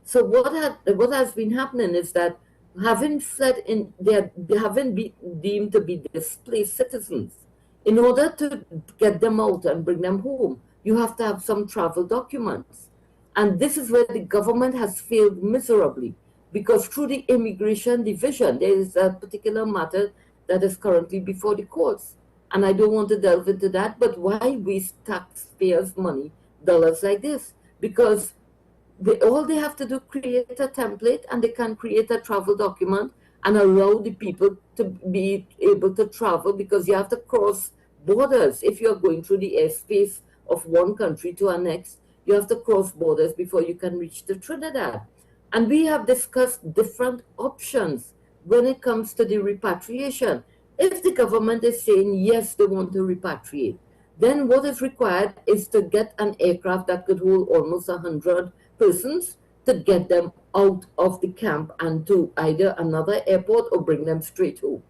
So what has been happening is that having fled in, they haven't been deemed to be displaced citizens. In order to get them out and bring them home, you have to have some travel documents. And this is where the government has failed miserably, because through the immigration division, there is a particular matter that is currently before the courts. And I don't want to delve into that, but why waste taxpayers' money, dollars like this? Because all they have to do, create a template, and they can create a travel document and allow the people to be able to travel, because you have to cross borders. If you're going through the airspace of one country to the next, you have to cross borders before you can reach the Trinidad. And we have discussed different options when it comes to the repatriation. If the government is saying, yes, they want to repatriate, then what is required is to get an aircraft that could hold almost 100 persons to get them out of the camp and to either another airport or bring them straight home.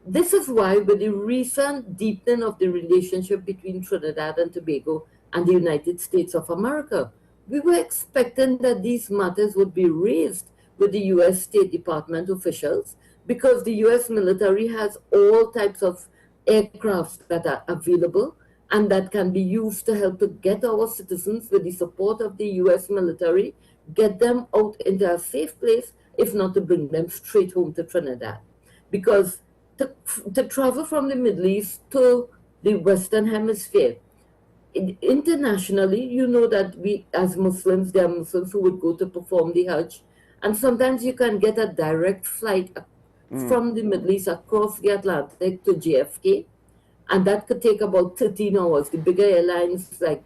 This is why, with the recent deepening of the relationship between Trinidad and Tobago and the United States of America, we were expecting that these matters would be raised with the U.S. State Department officials, because the U.S. military has all types of aircrafts that are available and that can be used to help to get our citizens, with the support of the U.S. military, get them out into a safe place, if not to bring them straight home to Trinidad. Because to travel from the Middle East to the Western Hemisphere, internationally, you know that we, as Muslims, there are Muslims who would go to perform the Hajj, and sometimes you can get a direct flight from the Middle East across the Atlantic to JFK, and that could take about 13 hours. The bigger airlines like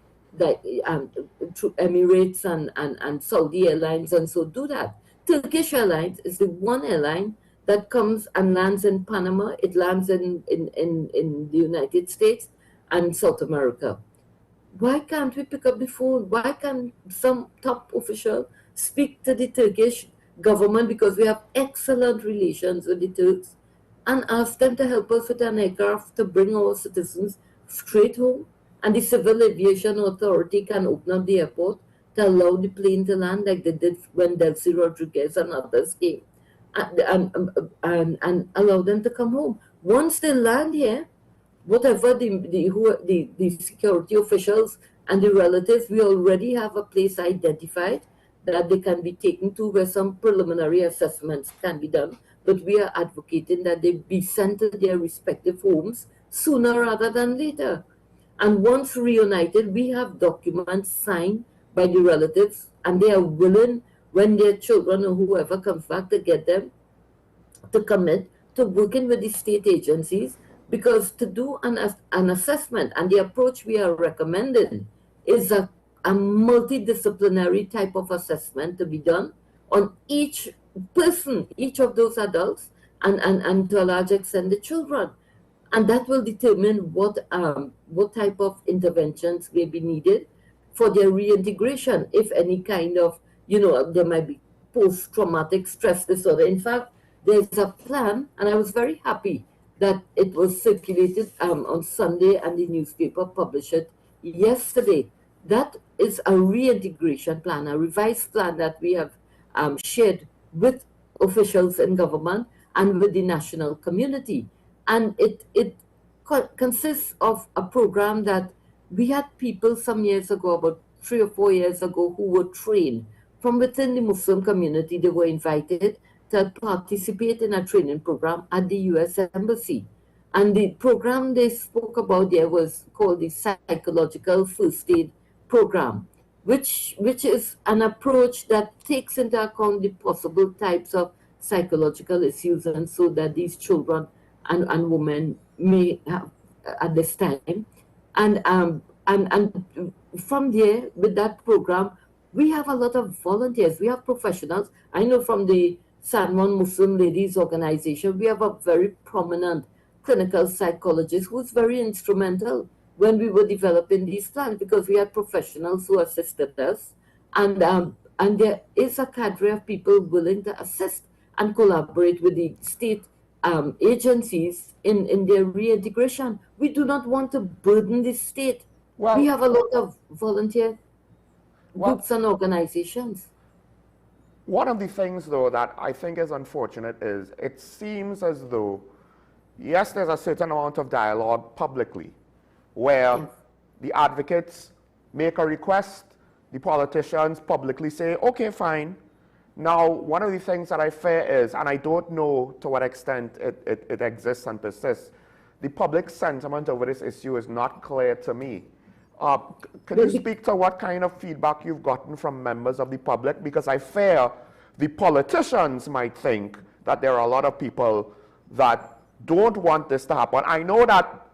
Emirates and Saudi Airlines and so do that. Turkish Airlines is the one airline that comes and lands in Panama. It lands in the United States and South America. Why can't we pick up the phone? Why can't some top official speak to the Turkish government, because we have excellent relations with the Turks, and ask them to help us with an aircraft to bring our citizens straight home? And the Civil Aviation Authority can open up the airport to allow the plane to land, like they did when Delcy Rodriguez and others came, and allow them to come home. Once they land here, whatever the security officials and the relatives, we already have a place identified that they can be taken to, where some preliminary assessments can be done. But we are advocating that they be sent to their respective homes sooner rather than later. And once reunited, we have documents signed by the relatives, and they are willing, when their children or whoever comes back, to get them to commit to working with the state agencies, because to do an assessment, and the approach we are recommending is a multidisciplinary type of assessment to be done on each person, each of those adults, and to a large extent the children. And that will determine what type of interventions may be needed for their reintegration, if any kind of, there might be post-traumatic stress disorder. In fact, there's a plan, and I was very happy that it was circulated on Sunday and the newspaper published it yesterday. That is a reintegration plan, a revised plan that we have shared with officials in government and with the national community. And it consists of a program that we had people some years ago, about 3 or 4 years ago, who were trained from within the Muslim community. They were invited to participate in a training program at the U.S. Embassy. And the program they spoke about there was called the Psychological First Aid Program, which is an approach that takes into account the possible types of psychological issues, and so that these children and women may have at this time. And from there, with that program, we have a lot of volunteers. We have professionals. I know from the San Juan Muslim Ladies Organization, we have a very prominent clinical psychologist who's very instrumental when we were developing these plans, because we had professionals who assisted us, and there is a cadre of people willing to assist and collaborate with the state agencies in their reintegration. We do not want to burden the state. We have a lot of volunteer groups and organizations. One of the things, though, that I think is unfortunate is it seems as though, yes, there's a certain amount of dialogue publicly where the advocates make a request, the politicians publicly say, okay, fine. Now, one of the things that I fear is, and I don't know to what extent it exists and persists, the public sentiment over this issue is not clear to me. Can you speak to what kind of feedback you've gotten from members of the public? Because I fear the politicians might think that there are a lot of people that don't want this to happen. I know that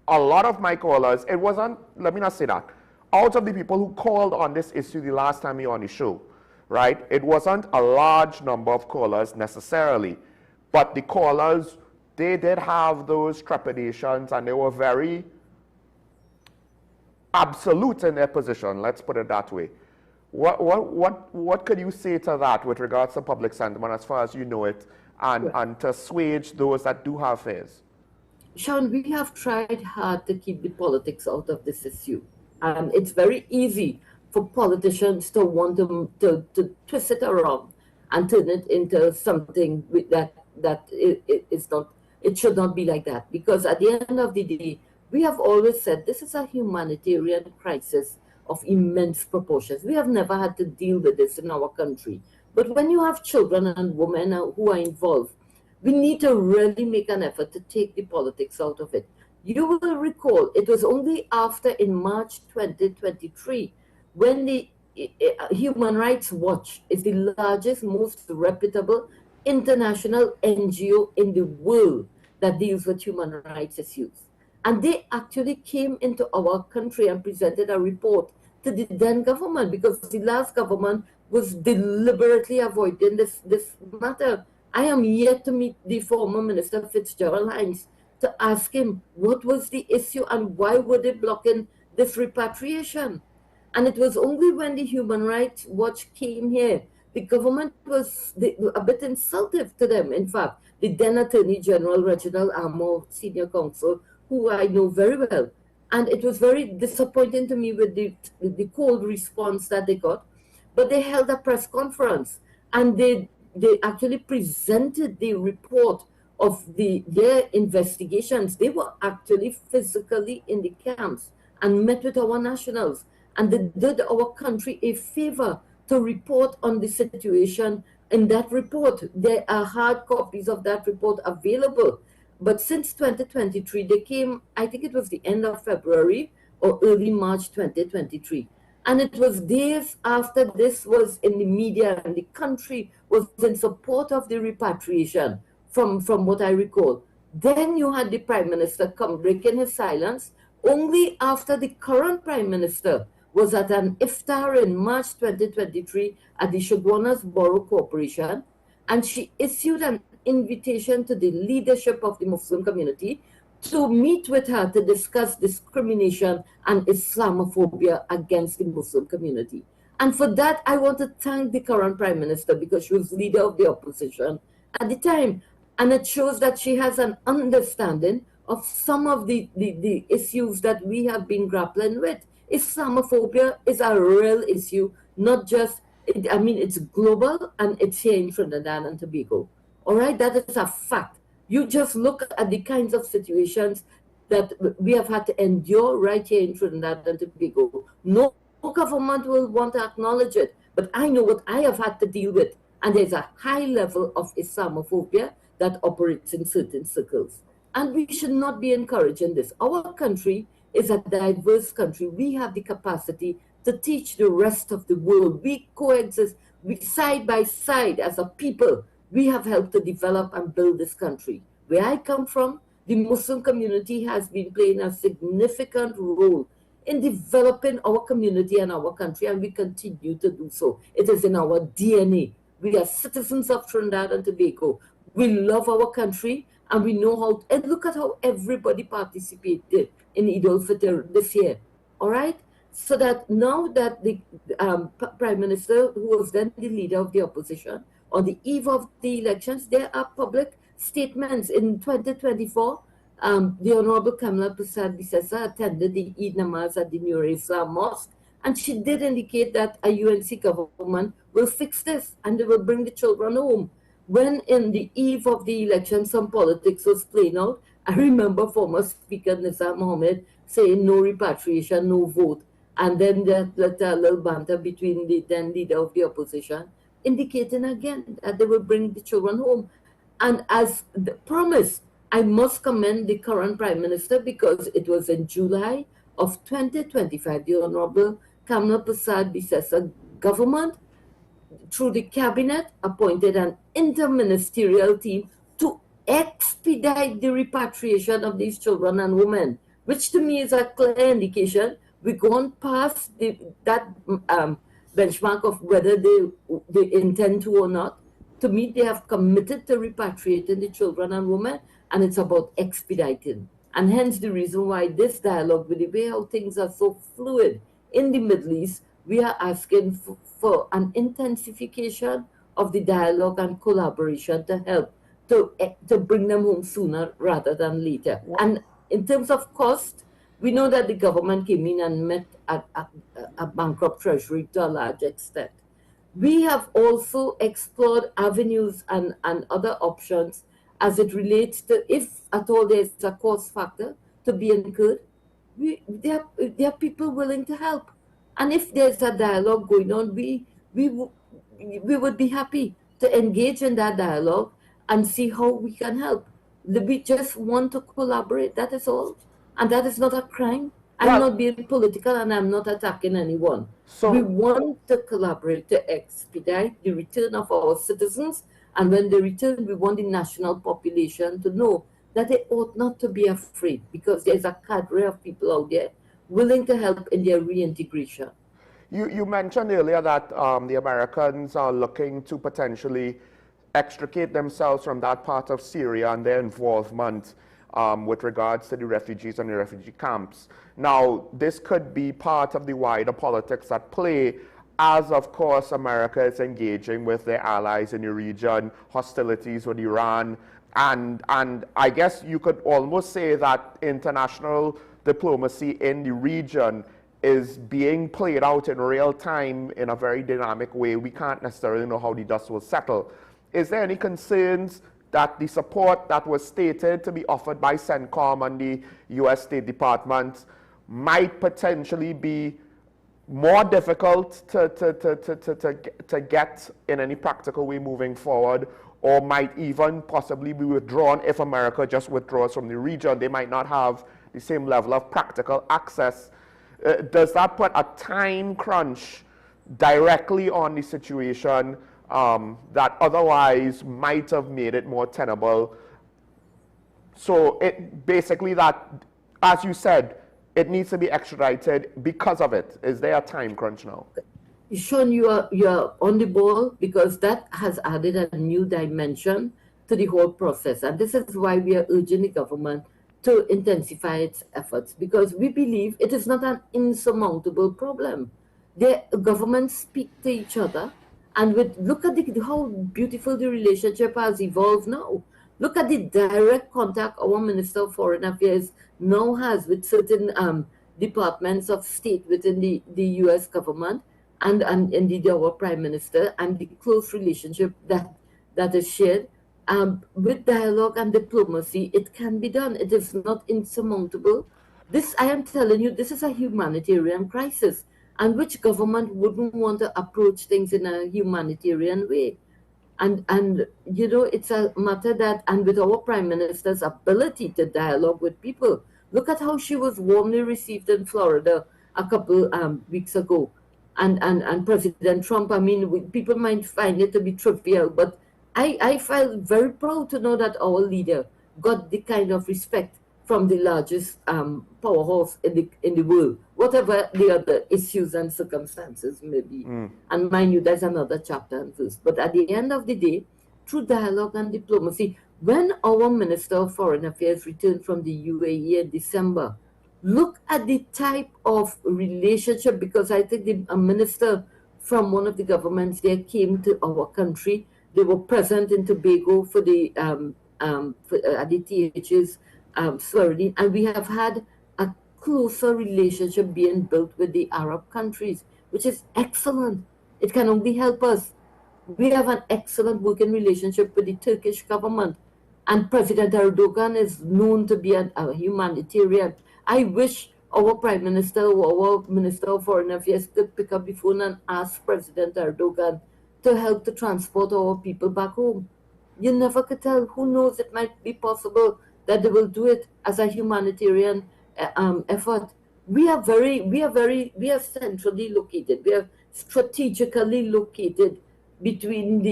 a lot of my callers, it wasn't, let me not say that, out of the people who called on this issue the last time you were on the show, right, it wasn't a large number of callers necessarily, but the callers, they did have those trepidations, and they were very absolute in their position, let's put it that way. What could you say to that with regards to public sentiment as far as you know it, and to assuage those that do have fears? Sean, we have tried hard to keep the politics out of this issue. It's very easy for politicians to want to twist it around and turn it into something that is not, it should not be like that. Because at the end of the day, we have always said this is a humanitarian crisis of immense proportions. We have never had to deal with this in our country. But when you have children and women who are involved, we need to really make an effort to take the politics out of it. You will recall, it was only after in March 2023 when the Human Rights Watch is the largest, most reputable international NGO in the world that deals with human rights issues. And they actually came into our country and presented a report to the then government, because the last government was deliberately avoiding this matter. I am yet to meet the former Minister Fitzgerald Hines to ask him what was the issue and why were they blocking this repatriation. And it was only when the Human Rights Watch came here, the government was a bit insultive to them. In fact, the then Attorney General Reginald Armour, senior counsel, who I know very well, and it was very disappointing to me with the cold response that they got. But they held a press conference, and they actually presented the report of their investigations. They were actually physically in the camps and met with our nationals, and they did our country a favor to report on the situation in that report. There are hard copies of that report available. But since 2023, they came, I think it was the end of February or early March 2023. And it was days after this was in the media and the country was in support of the repatriation, from what I recall. Then you had the Prime Minister come breaking his silence only after the current Prime Minister was at an iftar in March 2023 at the Shogunas Borough Corporation, and she issued an invitation to the leadership of the Muslim community to meet with her to discuss discrimination and Islamophobia against the Muslim community. And for that, I want to thank the current Prime Minister because she was leader of the opposition at the time. And it shows that she has an understanding of some of the issues that we have been grappling with. Islamophobia is a real issue, not just, it's global and it's here in Trinidad and Tobago. All right, that is a fact. You just look at the kinds of situations that we have had to endure right here in Trinidad and Tobago. No government will want to acknowledge it, but I know what I have had to deal with, and there's a high level of Islamophobia that operates in certain circles. And we should not be encouraging this. Our country is a diverse country. We have the capacity to teach the rest of the world. We coexist, we side by side as a people. We have helped to develop and build this country. Where I come from, the Muslim community has been playing a significant role in developing our community and our country, and we continue to do so. It is in our DNA. We are citizens of Trinidad and Tobago. We love our country, and we know how, and look at how everybody participated in Eid al-Fitr this year, all right? So that now that the Prime Minister, who was then the leader of the opposition, on the eve of the elections, there are public statements. In 2024, the Honorable Kamala Prasad Bisesa attended the Eid Namaz at the Nur Islam Mosque, and she did indicate that a UNC government will fix this and they will bring the children home. When in the eve of the election, some politics was playing out, I remember former Speaker Nizam Mohammed saying no repatriation, no vote, and then that little banter between the then leader of the opposition, indicating again that they will bring the children home. And as the promise, I must commend the current Prime Minister because it was in July of 2025, the Honorable Kamala Prasad Bisesa government, through the cabinet, appointed an interministerial team to expedite the repatriation of these children and women, which to me is a clear indication we've gone past that benchmark of whether they intend to or not. To me, they have committed to repatriating the children and women, and it's about expediting. And hence the reason why this dialogue, with the way how things are so fluid in the Middle East, we are asking for an intensification of the dialogue and collaboration to help to bring them home sooner rather than later. And in terms of cost, we know that the government came in and met at a bankrupt treasury to a large extent. We have also explored avenues and other options as it relates to, if at all there's a cost factor to be incurred, there are people willing to help. And if there's a dialogue going on, we would be happy to engage in that dialogue and see how we can help. We just want to collaborate, that is all. And that is not a crime. I'm not being political and I'm not attacking anyone. So we want to collaborate to expedite the return of our citizens. And when they return, we want the national population to know that they ought not to be afraid because there's a cadre of people out there willing to help in their reintegration. You mentioned earlier that the Americans are looking to potentially extricate themselves from that part of Syria and their involvement with regards to the refugees and the refugee camps. Now, this could be part of the wider politics at play as, of course, America is engaging with their allies in the region, hostilities with Iran, and I guess you could almost say that international diplomacy in the region is being played out in real time in a very dynamic way. We can't necessarily know how the dust will settle. Is there any concerns that the support that was stated to be offered by CENTCOM and the U.S. State Department might potentially be more difficult to get in any practical way moving forward, or might even possibly be withdrawn if America just withdraws from the region? They might not have the same level of practical access. Does that put a time crunch directly on the situation that otherwise might have made it more tenable So it basically that, as you said, it needs to be extradited because of it. Is there a time crunch now? Sean, you are on the ball, because that has added a new dimension to the whole process. And this is why we are urging the government to intensify its efforts, because we believe it is not an insurmountable problem. The governments speak to each other, and look at how beautiful the relationship has evolved now. Look at the direct contact our Minister of Foreign Affairs now has with certain departments of state within the US government, and indeed our Prime Minister, and the close relationship that is shared. With dialogue and diplomacy, it can be done. It is not insurmountable. This, I am telling you, this is a humanitarian crisis, and which government wouldn't want to approach things in a humanitarian way? And you know, it's a matter that, and with our Prime Minister's ability to dialogue with people, look at how she was warmly received in Florida a couple weeks ago. And President Trump, I mean, people might find it to be trivial, but I felt very proud to know that our leader got the kind of respect from the largest powerhouse in the world, whatever the other issues and circumstances may be. And mind you, there's another chapter and verse. But at the end of the day, through dialogue and diplomacy, when our Minister of Foreign Affairs returned from the UAE in December, look at the type of relationship, because I think a minister from one of the governments there came to our country. They were present in Tobago for the at the TH's swearing, and we have had a closer relationship being built with the Arab countries, which is excellent. It can only help us. We have an excellent working relationship with the Turkish government, and President Erdogan is known to be a humanitarian. I wish our Prime Minister or our Minister of Foreign Affairs could pick up the phone and ask President Erdogan to help to transport our people back home. You never could tell. Who knows? It might be possible that they will do it as a humanitarian effort. We are centrally located. We are strategically located between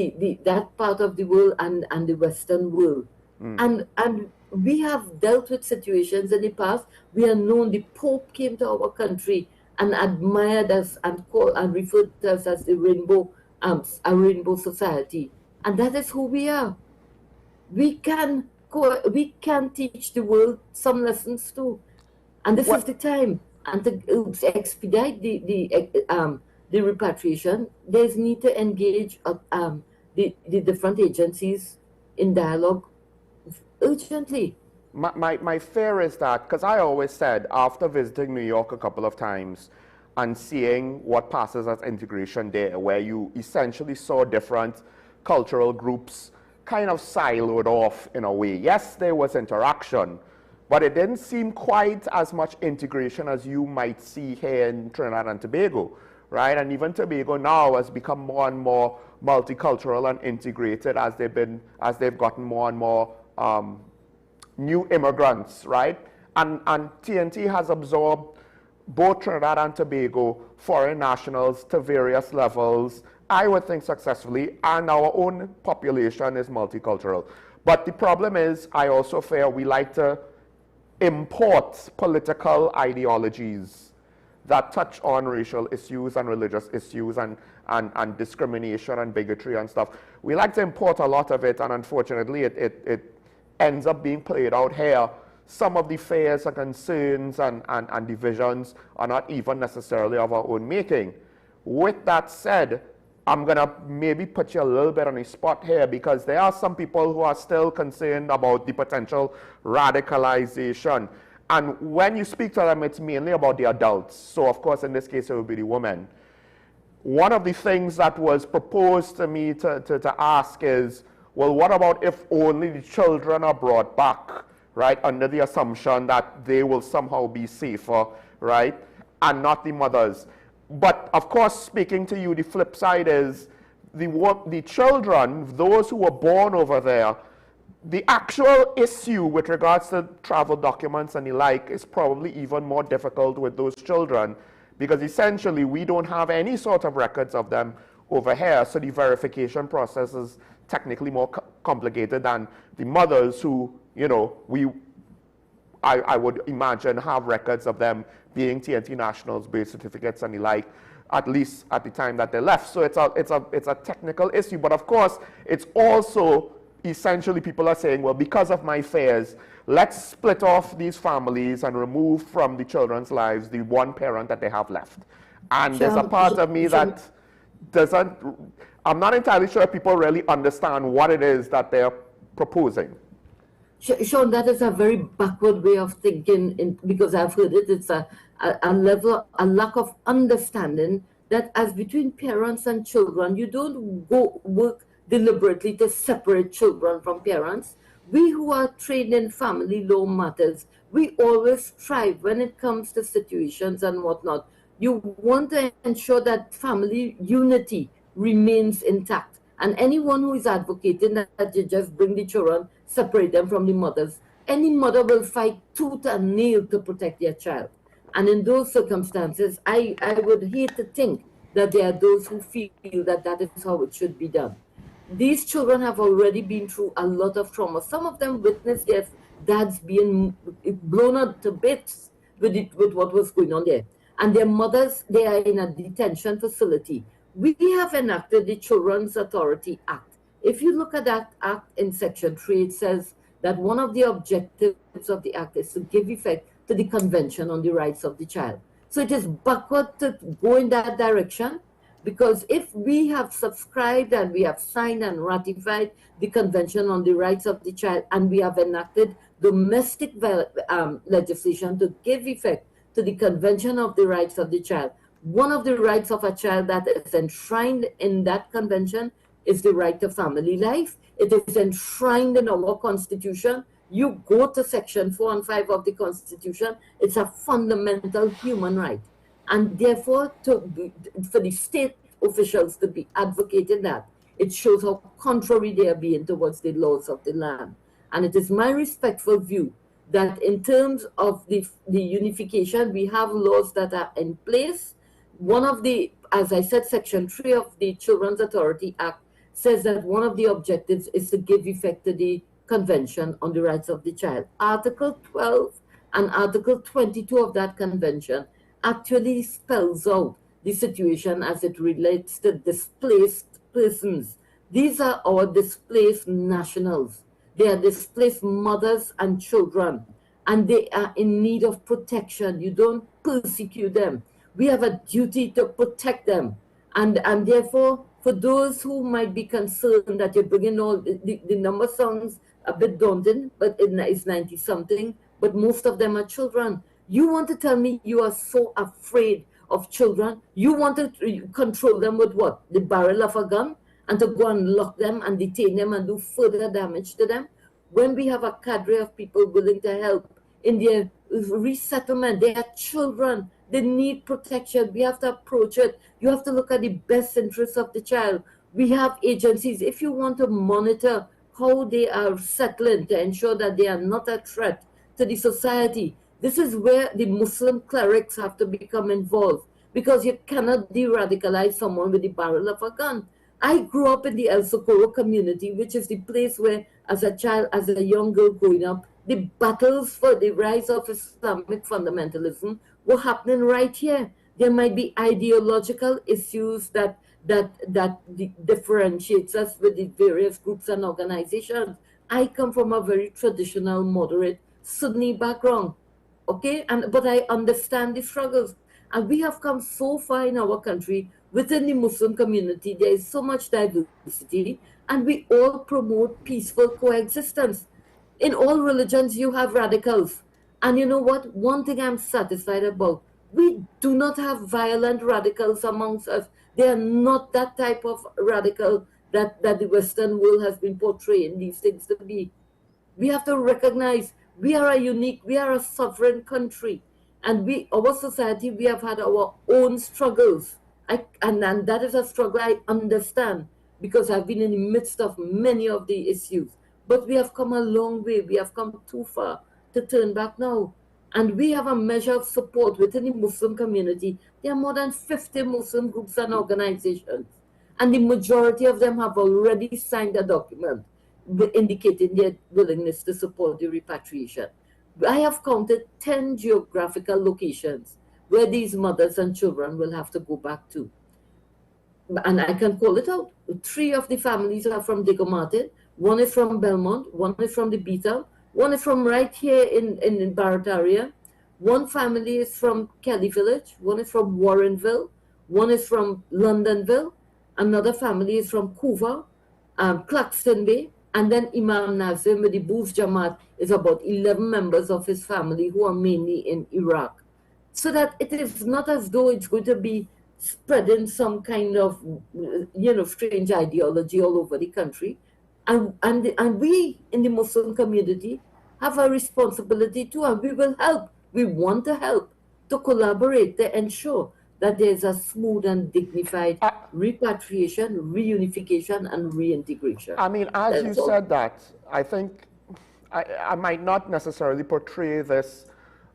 that part of the world and the Western world. And we have dealt with situations in the past. We are known. The Pope came to our country and admired us and referred to us as the rainbow, a rainbow society, and that is who we are. We can teach the world some lessons too, and this is the time. And to expedite the repatriation, there's need to engage the different agencies in dialogue urgently. My fear is that, because I always said, after visiting New York a couple of times and seeing what passes as integration there, where you essentially saw different cultural groups kind of siloed off in a way. Yes, there was interaction, but it didn't seem quite as much integration as you might see here in Trinidad and Tobago, right? And even Tobago now has become more and more multicultural and integrated as they've gotten more and more new immigrants, right? And TNT has absorbed both Trinidad and Tobago foreign nationals to various levels, I would think successfully, and our own population is multicultural. But the problem is, I also fear we like to import political ideologies that touch on racial issues and religious issues and discrimination and bigotry and stuff. We like to import a lot of it, and unfortunately it ends up being played out here. Some of the fears and concerns and divisions are not even necessarily of our own making. With that said, I'm going to maybe put you a little bit on the spot here, because there are some people who are still concerned about the potential radicalization. And when you speak to them, it's mainly about the adults. So, of course, in this case, it would be the women. One of the things that was proposed to me to ask is, well, what about if only the children are brought back, right, under the assumption that they will somehow be safer, right, and not the mothers? But, of course, speaking to you, the flip side is the children, those who were born over there, the actual issue with regards to travel documents and the like is probably even more difficult with those children, because essentially we don't have any sort of records of them over here, so the verification process is technically more complicated than the mothers who you know, I would imagine have records of them being TNT nationals, birth certificates and the like, at least at the time that they left. So it's a technical issue, but of course it's also essentially people are saying, well, because of my fears, let's split off these families and remove from the children's lives the one parent that they have left. And there's a part of me that doesn't, I'm not entirely sure people really understand what it is that they're proposing. Sean, that is a very backward way of thinking, because I've heard it. It's a lack of understanding that as between parents and children, you don't go work deliberately to separate children from parents. We who are trained in family law matters, we always strive when it comes to situations and whatnot. You want to ensure that family unity remains intact. And anyone who is advocating that you just bring the children, separate them from the mothers, any mother will fight tooth and nail to protect their child. And in those circumstances, I would hate to think that there are those who feel that that is how it should be done. These children have already been through a lot of trauma. Some of them witnessed their dads being blown up to bits with what was going on there. And their mothers, they are in a detention facility. We have enacted the Children's Authority Act. If you look at that act in Section 3, it says that one of the objectives of the act is to give effect to the Convention on the Rights of the Child. So it is backward to go in that direction, because if we have subscribed and we have signed and ratified the Convention on the Rights of the Child, and we have enacted domestic legislation to give effect to the Convention of the Rights of the Child, one of the rights of a child that is enshrined in that convention is the right to family life. It is enshrined in our Constitution. You go to Section 4 and 5 of the Constitution, it's a fundamental human right. And therefore, for the state officials to be advocating that, it shows how contrary they are being towards the laws of the land. And it is my respectful view that in terms of the unification, we have laws that are in place. One of the, as I said, Section 3 of the Children's Authority Act says that one of the objectives is to give effect to the Convention on the Rights of the Child. Article 12 and Article 22 of that convention actually spells out the situation as it relates to displaced persons. These are our displaced nationals. They are displaced mothers and children, and they are in need of protection. You don't persecute them. We have a duty to protect them. And therefore, for those who might be concerned that you're bringing all, the number sounds a bit daunting, but it's 90-something, but most of them are children. You want to tell me you are so afraid of children? You want to control them with what? The barrel of a gun? And to go and lock them and detain them and do further damage to them? When we have a cadre of people willing to help in their resettlement, they are children. They need protection. We have to approach it. You have to look at the best interests of the child. We have agencies. If you want to monitor how they are settling to ensure that they are not a threat to the society, this is where the Muslim clerics have to become involved, because you cannot de-radicalize someone with the barrel of a gun. I grew up in the El Socorro community, which is the place where, as a child, as a young girl growing up, the battles for the rise of Islamic fundamentalism were happening right here. There might be ideological issues that differentiates us with the various groups and organizations. I come from a very traditional, moderate Sunni background, okay? But I understand the struggles. And we have come so far in our country. Within the Muslim community, there is so much diversity, and we all promote peaceful coexistence. In all religions, you have radicals. And you know what? One thing I'm satisfied about, we do not have violent radicals amongst us. They are not that type of radical that the Western world has been portraying these things to be. We have to recognize we are a sovereign country. And our society, we have had our own struggles. And that is a struggle I understand, because I've been in the midst of many of the issues. But we have come a long way. We have come too far to turn back now. And we have a measure of support within the Muslim community. There are more than 50 Muslim groups and organizations. And the majority of them have already signed a document indicating their willingness to support the repatriation. I have counted 10 geographical locations where these mothers and children will have to go back to. And I can call it out. 3 of the families are from Diego Martin, 1 is from Belmont, 1 is from the Beta, 1 is from right here in Barrett area, 1 family is from Kelly Village, 1 is from Warrenville, 1 is from Londonville, another family is from Couva, Claxton Bay, and then Imam Nazim with the Booth Jamaat is about 11 members of his family who are mainly in Iraq. So that it is not as though it's going to be spreading some kind of, strange ideology all over the country. And we in the Muslim community have a responsibility too, and we will help. We want to help, to collaborate, to ensure that there's a smooth and dignified repatriation, reunification, and reintegration. I mean, as you said that, I think I might not necessarily portray this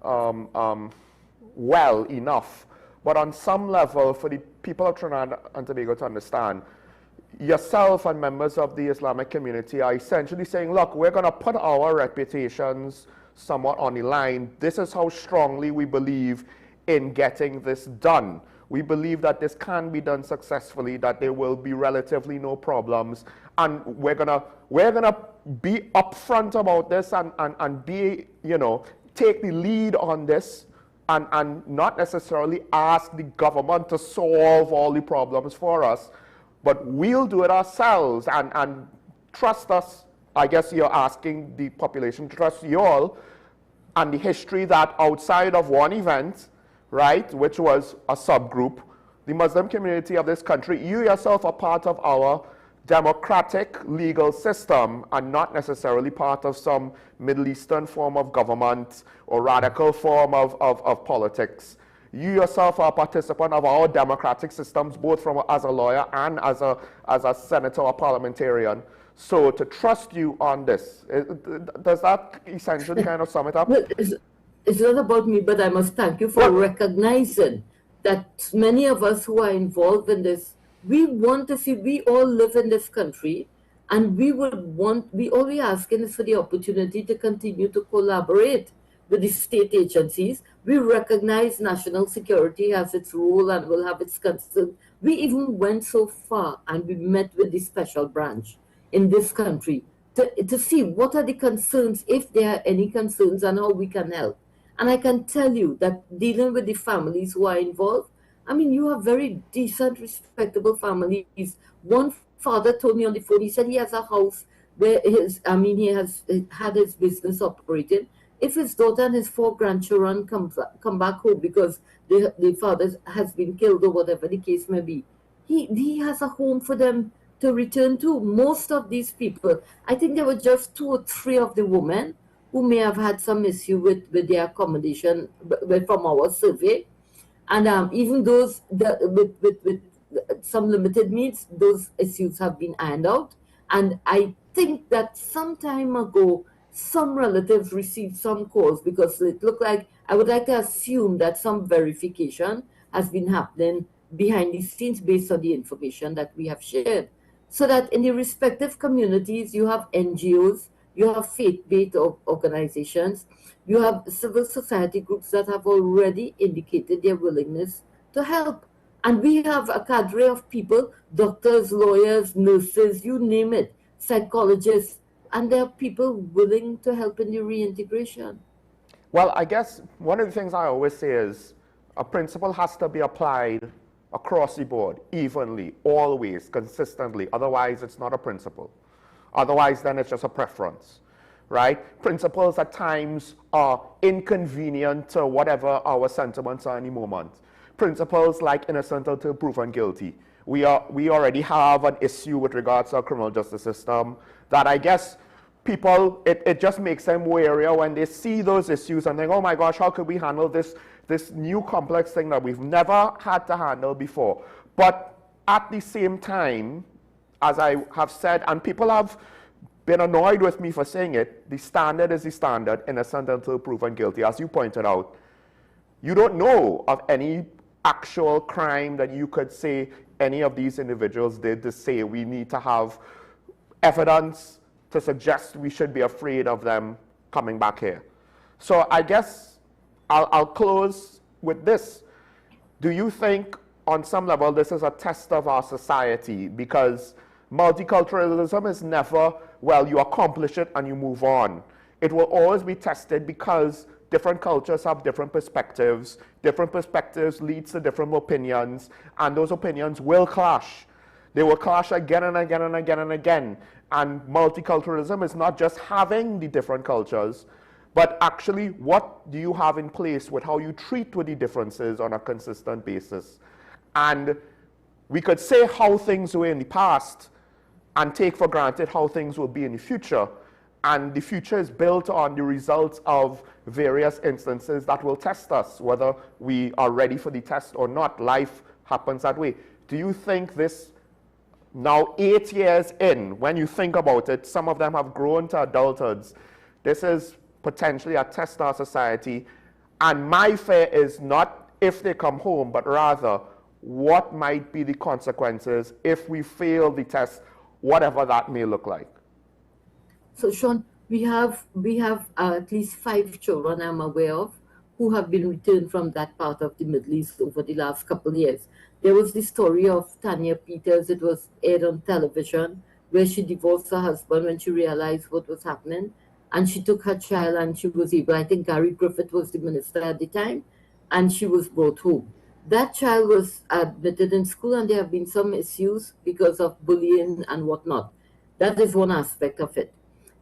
well enough, but on some level, for the people of Trinidad and Tobago to understand, yourself and members of the Islamic community are essentially saying, look, we're going to put our reputations somewhat on the line. This is how strongly we believe in getting this done. We believe that this can be done successfully, that there will be relatively no problems, and we're gonna be upfront about this and be, take the lead on this, and not necessarily ask the government to solve all the problems for us, but we'll do it ourselves, and trust us. I guess you're asking the population to trust you all, and the history that outside of one event, right, which was a subgroup, the Muslim community of this country, you yourself are part of our democratic legal system and not necessarily part of some Middle Eastern form of government or radical form of politics. You yourself are a participant of our democratic systems, both as a lawyer and as a senator or parliamentarian. So to trust you on this, does that essentially kind of sum it up? Well, it's not about me, but I must thank you for recognizing that many of us who are involved in this, we want to see, we all live in this country, and all we're asking is for the opportunity to continue to collaborate with the state agencies. We recognize national security has its role and will have its concern. We even went so far and we met with the special branch in this country to see what are the concerns, if there are any concerns, and how we can help. And I can tell you that dealing with the families who are involved, I mean, you have very decent, respectable families. One father told me on the phone, he said he has a house where he has had his business operating. If his daughter and his 4 grandchildren come back home because the father has been killed or whatever the case may be, he has a home for them to return to. Most of these people, I think there were just 2 or 3 of the women who may have had some issue with their accommodation from our survey. And even those with some limited needs, those issues have been ironed out. And I think that some time ago, some relatives received some calls because it looked like, I would like to assume that some verification has been happening behind the scenes based on the information that we have shared. So that in the respective communities, you have NGOs, you have faith-based organizations, you have civil society groups that have already indicated their willingness to help. And we have a cadre of people, doctors, lawyers, nurses, you name it, psychologists, and there are people willing to help in the reintegration. Well, I guess one of the things I always say is a principle has to be applied across the board, evenly, always, consistently. Otherwise, it's not a principle. Otherwise, then it's just a preference, right? Principles at times are inconvenient to whatever our sentiments are in the moment. Principles like innocent until proven guilty. We already have an issue with regards to our criminal justice system that I guess people, it just makes them warier when they see those issues and think, oh my gosh, how could we handle this new complex thing that we've never had to handle before? But at the same time, as I have said, and people have been annoyed with me for saying it, the standard is the standard, innocent until proven guilty. As you pointed out, you don't know of any actual crime that you could say any of these individuals did to say we need to have evidence to suggest we should be afraid of them coming back here. So I guess I'll close with this. Do you think on some level this is a test of our society? Because multiculturalism is never, well, you accomplish it and you move on. It will always be tested because different cultures have different perspectives. Different perspectives leads to different opinions, and those opinions will clash. They will clash again and again and again and again. And multiculturalism is not just having the different cultures, but actually what do you have in place with how you treat with the differences on a consistent basis. And we could say how things were in the past and take for granted how things will be in the future. And the future is built on the results of various instances that will test us, whether we are ready for the test or not. Life happens that way. Do you think this, now 8 years in, when you think about it, some of them have grown to adulthoods, this is potentially a test of our society? And my fear is not if they come home, but rather what might be the consequences if we fail the test, whatever that may look like. So, Sean, we have at least 5 children I'm aware of who have been returned from that part of the Middle East over the last couple of years. There was the story of Tanya Peters. It was aired on television, where she divorced her husband when she realized what was happening. And she took her child and she was able, I think Gary Griffith was the minister at the time, and she was brought home. That child was admitted in school, and there have been some issues because of bullying and whatnot. That is one aspect of it.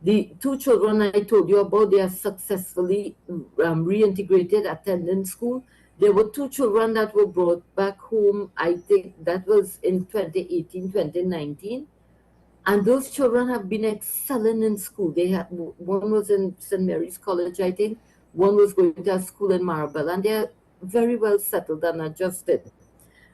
The 2 children I told you about, they are successfully reintegrated, attending school. There were 2 children that were brought back home, I think that was in 2018, 2019. And those children have been excelling in school. They had, one was in St. Mary's College, I think. One was going to a school in Maribel, and they're very well settled and adjusted.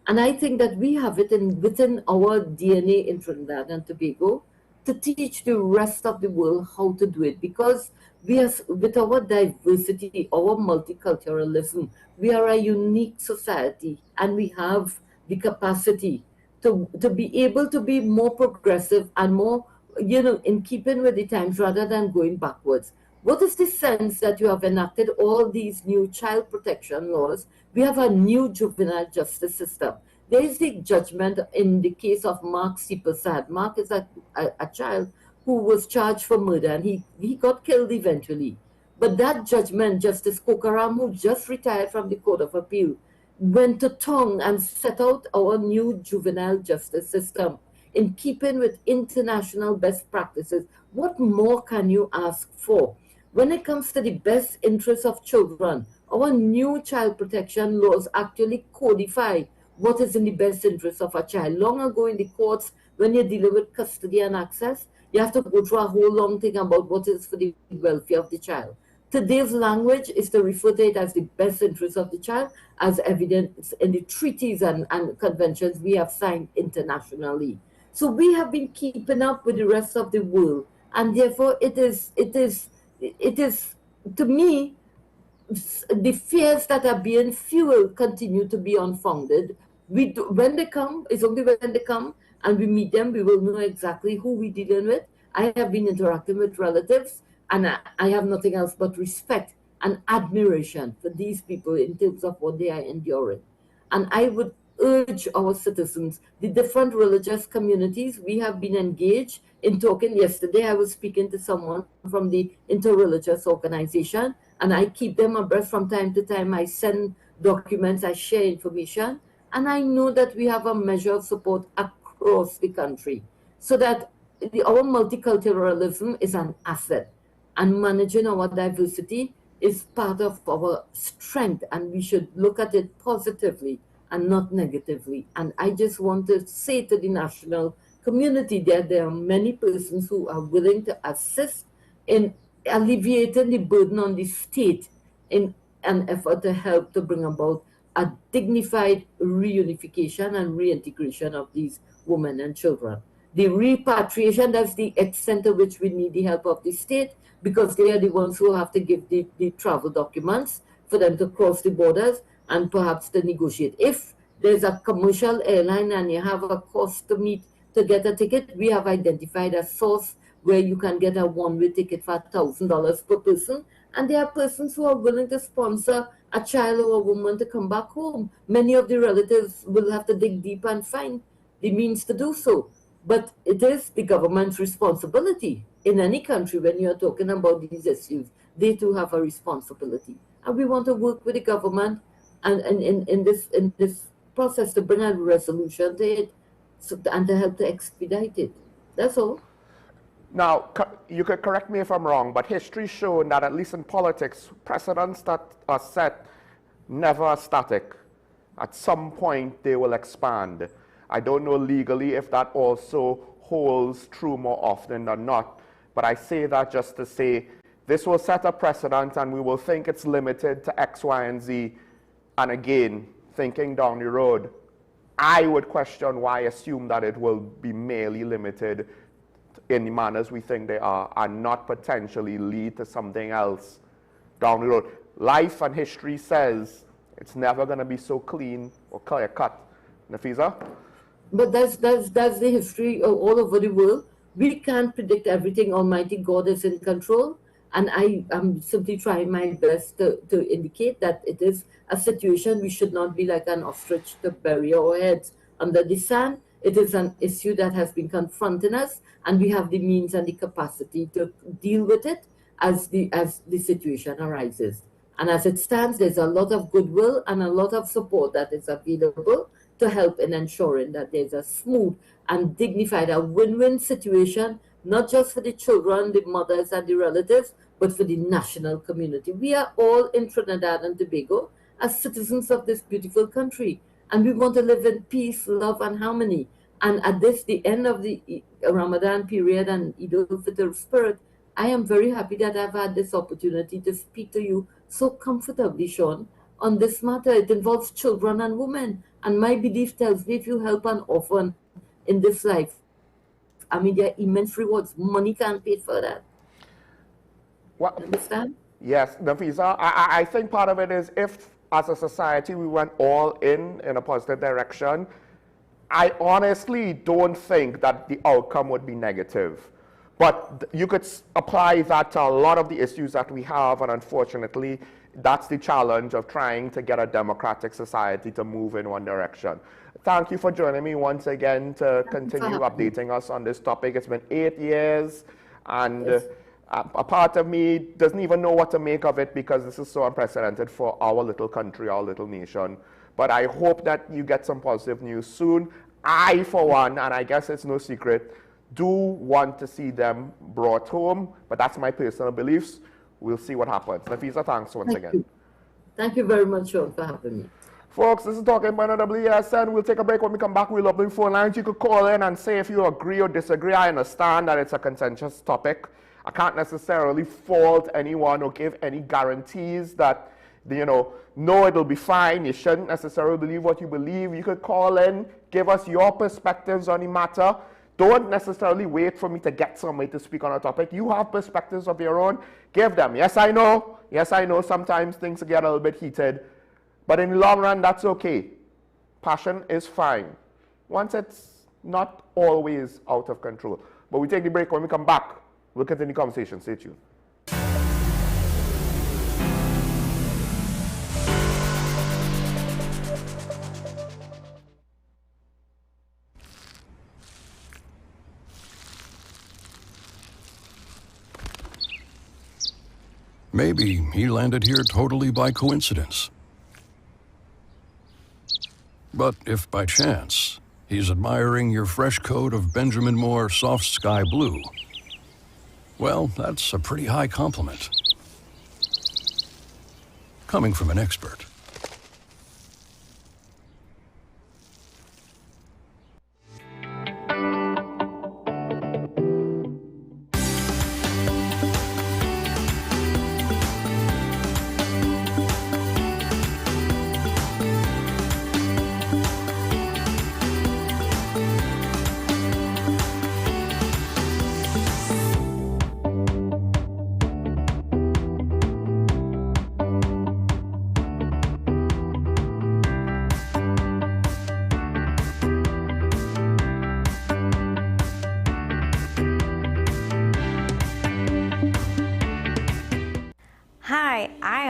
And I think that we have it within our DNA in Trinidad and Tobago to teach the rest of the world how to do it, because we are, with our diversity, our multiculturalism, we are a unique society, and we have the capacity to be able to be more progressive and more, in keeping with the times rather than going backwards. What is the sense that you have enacted all these new child protection laws? We have a new juvenile justice system. There is the judgment in the case of Mark Sipasad. Mark is a child who was charged for murder, and he got killed eventually. But that judgment, Justice Kokaram, who just retired from the Court of Appeal, went to tongue and set out our new juvenile justice system in keeping with international best practices. What more can you ask for? When it comes to the best interests of children, our new child protection laws actually codify what is in the best interest of a child. Long ago in the courts, when you're dealing with custody and access, you have to go through a whole long thing about what is for the welfare of the child. Today's language is to refer to it as the best interest of the child, as evidence in the treaties and conventions we have signed internationally. So we have been keeping up with the rest of the world, and therefore it is to me, the fears that are being fueled continue to be unfounded. When they come, it's only when they come and we meet them, we will know exactly who we're dealing with. I have been interacting with relatives, and I have nothing else but respect and admiration for these people in terms of what they are enduring. And I would urge our citizens, the different religious communities, we have been engaged in talking. Yesterday, I was speaking to someone from the interreligious organization, and I keep them abreast from time to time. I send documents, I share information, and I know that we have a measure of support across the country, so that our multiculturalism is an asset, and managing our diversity is part of our strength, and we should look at it positively and not negatively. And I just want to say to the national community that there are many persons who are willing to assist in alleviating the burden on the state in an effort to help to bring about a dignified reunification and reintegration of these women and children. The repatriation, that's the extent to which we need the help of the state, because they are the ones who have to give the travel documents for them to cross the borders and perhaps to negotiate. If there's a commercial airline and you have a cost to meet to get a ticket, we have identified a source where you can get a one-way ticket for $1,000 per person, and there are persons who are willing to sponsor a child or a woman to come back home. Many of the relatives will have to dig deep and find the means to do so. But it is the government's responsibility in any country when you're talking about these issues. They too have a responsibility. And we want to work with the government and in this process to bring a resolution to it and to help to expedite it. That's all. Now, you could correct me if I'm wrong, but history's shown that at least in politics, precedents that are set never are static. At some point, they will expand. I don't know legally if that also holds true more often than not, but I say that just to say this will set a precedent and we will think it's limited to X, Y, and Z. And again, thinking down the road, I would question why assume that it will be merely limited in the manners we think they are and not potentially lead to something else down the road. Life and history says it's never going to be so clean or clear cut. Nafisa? But that's the history all over the world. We can't predict everything. Almighty God is in control. And I am simply trying my best to indicate that it is a situation we should not be like an ostrich to bury our heads under the sand. It is an issue that has been confronting us, and we have the means and the capacity to deal with it as the situation arises. And as it stands, there's a lot of goodwill and a lot of support that is available to help in ensuring that there's a smooth and dignified, a win-win situation, not just for the children, the mothers, and the relatives, but for the national community. We are all in Trinidad and Tobago as citizens of this beautiful country, and we want to live in peace, love, and harmony. And at the end of the Ramadan period and Eid al-Fitr spirit, I am very happy that I've had this opportunity to speak to you so comfortably, Sean, on this matter. It involves children and women, and my belief tells me if you help an orphan in this life, I mean, there are immense rewards. Money can't pay for that. What? Understand? Yes, Nafisa. I think part of it is if, as a society, we went all in a positive direction, I honestly don't think that the outcome would be negative. But you could apply that to a lot of the issues that we have, and unfortunately, that's the challenge of trying to get a democratic society to move in one direction. Thank you for joining me once again to continue updating us on this topic. It's been 8 years, and a part of me doesn't even know what to make of it because this is so unprecedented for our little country, our little nation. But I hope that you get some positive news soon. I, for one, and I guess it's no secret, do want to see them brought home, but that's my personal beliefs. We'll see what happens. Nafisa, thanks once again. Thank you very much, Sean, for having me. Folks, this is Talking Point on WESN. We'll take a break. When we come back, we'll open phone lines. You could call in and say if you agree or disagree. I understand that it's a contentious topic. I can't necessarily fault anyone or give any guarantees that, no, it'll be fine. You shouldn't necessarily believe what you believe. You could call in, give us your perspectives on the matter. Don't necessarily wait for me to get somebody to speak on a topic. You have perspectives of your own. Give them. Yes, I know. Yes, I know sometimes things get a little bit heated. But in the long run, that's okay. Passion is fine. Once it's not always out of control. But we take the break. When we come back, we'll continue the conversation. Stay tuned. Maybe he landed here totally by coincidence. But if by chance he's admiring your fresh coat of Benjamin Moore soft sky blue, well, that's a pretty high compliment. Coming from an expert.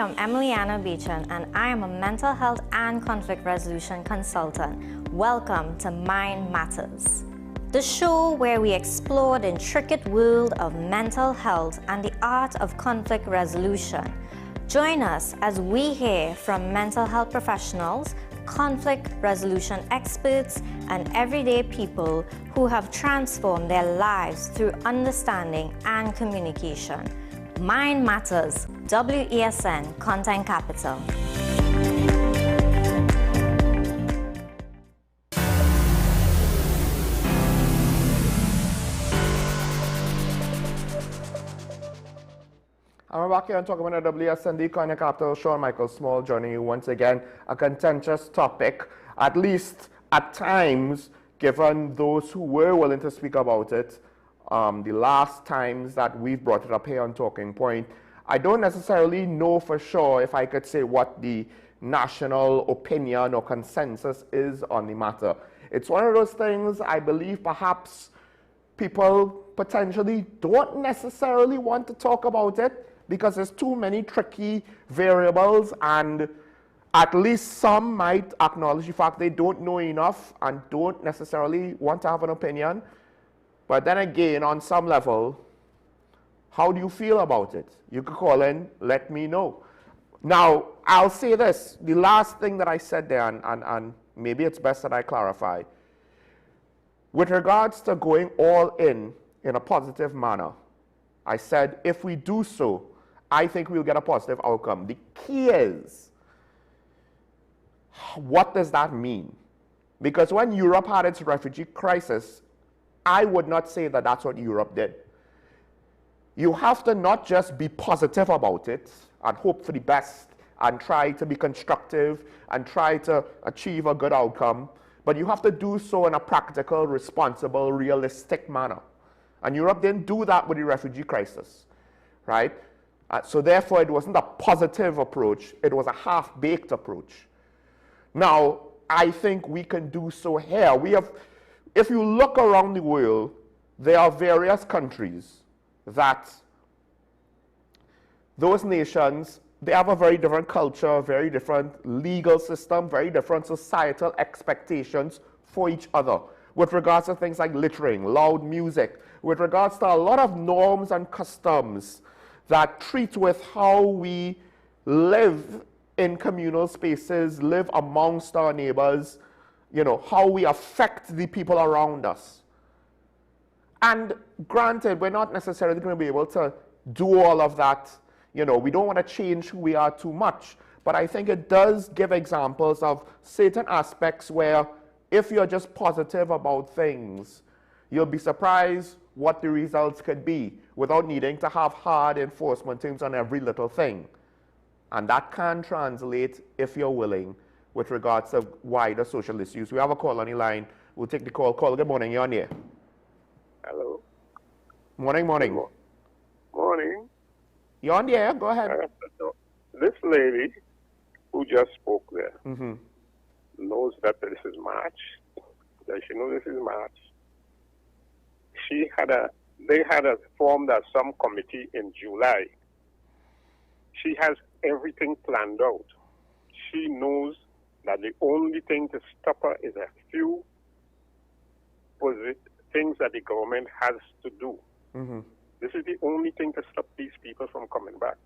am Emiliana Beechan, and I am a mental health and conflict resolution consultant. Welcome to Mind Matters, the show where we explore the intricate world of mental health and the art of conflict resolution. Join us as we hear from mental health professionals, conflict resolution experts, and everyday people who have transformed their lives through understanding and communication. Mind Matters, WESN Content Capital. I'm back here and talking about the WSND Content Capital. Sean Michael Small joining you once again. A contentious topic, at least at times, given those who were willing to speak about it. The last times that we've brought it up here on Talking Point, I don't necessarily know for sure if I could say what the national opinion or consensus is on the matter. It's one of those things I believe perhaps people potentially don't necessarily want to talk about it because there's too many tricky variables, and at least some might acknowledge the fact they don't know enough and don't necessarily want to have an opinion. But then again, on some level, how do you feel about it? You could call in, let me know. Now, I'll say this, the last thing that I said there, and maybe it's best that I clarify. With regards to going all in a positive manner, I said if we do so, I think we'll get a positive outcome. The key is, what does that mean? Because when Europe had its refugee crisis, I would not say that that's what Europe did. You have to not just be positive about it and hope for the best and try to be constructive and try to achieve a good outcome, but you have to do so in a practical, responsible, realistic manner. And Europe didn't do that with the refugee crisis, right? So therefore, it wasn't a positive approach, it was a half-baked approach. Now, I think we can do so here. If you look around the world, there are various countries that those nations, they have a very different culture, very different legal system, very different societal expectations for each other with regards to things like littering, loud music, with regards to a lot of norms and customs that treat with how we live in communal spaces, live amongst our neighbors, you know, how we affect the people around us. And granted, we're not necessarily going to be able to do all of that. You know, we don't want to change who we are too much, but I think it does give examples of certain aspects where if you're just positive about things, you'll be surprised what the results could be without needing to have hard enforcement teams on every little thing. And that can translate, if you're willing, with regards to wider social issues. We have a call on the line. We'll take the call. Caller, good morning. You're on here. Hello. Morning, morning. Morning. You're on the air. Go ahead. This lady who just spoke there knows that this is March. Does she know this is March? They had formed some committee in July. She has everything planned out. She knows that the only thing to stop her is a few things that the government has to do. This is the only thing to stop these people from coming back.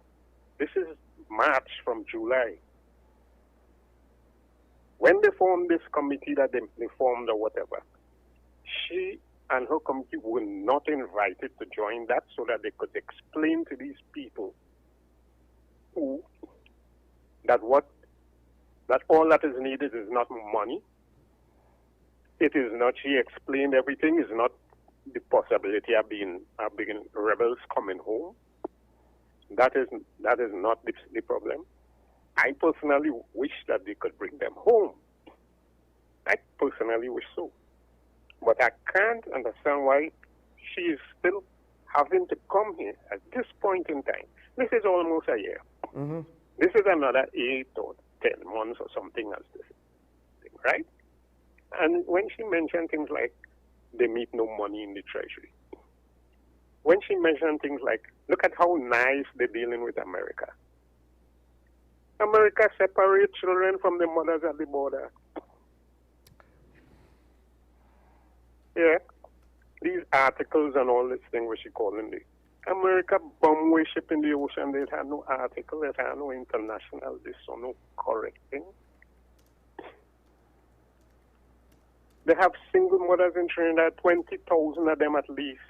This is March from July. When they formed this committee that they formed or whatever, she and her committee were not invited to join that so that they could explain to these people that all that is needed is not money. It is not, she explained everything, is not the possibility of being rebels coming home. That is not the problem. I personally wish that they could bring them home. I personally wish so. But I can't understand why she is still having to come here at this point in time. This is almost a year. This is another 8 or 10 months or something else, this thing, right? And when she mentioned things like they meet no money in the treasury, when she mentioned things like, look at how nice they're dealing with America, America separate children from the mothers at the border. Yeah. These articles and all this thing, what she calling it. America bomb way ship in the ocean. They had no article. They had no international this or no correct thing. They have single mothers in Trinidad, 20,000 of them at least,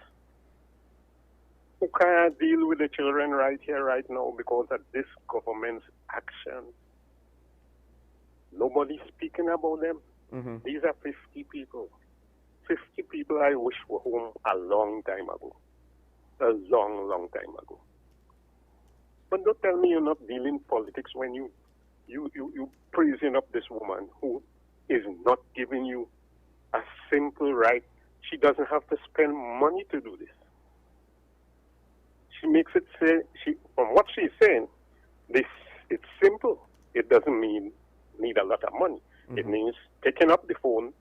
who can't deal with the children right here, right now because of this government's action. Nobody's speaking about them. These are 50 people. 50 people I wish were home a long time ago. A long, long time ago. But don't tell me you're not dealing politics when you praising up this woman who is not giving you a simple right. She doesn't have to spend money to do this. She makes it say, from what she's saying, it's simple. It doesn't need a lot of money. It means taking up the phone,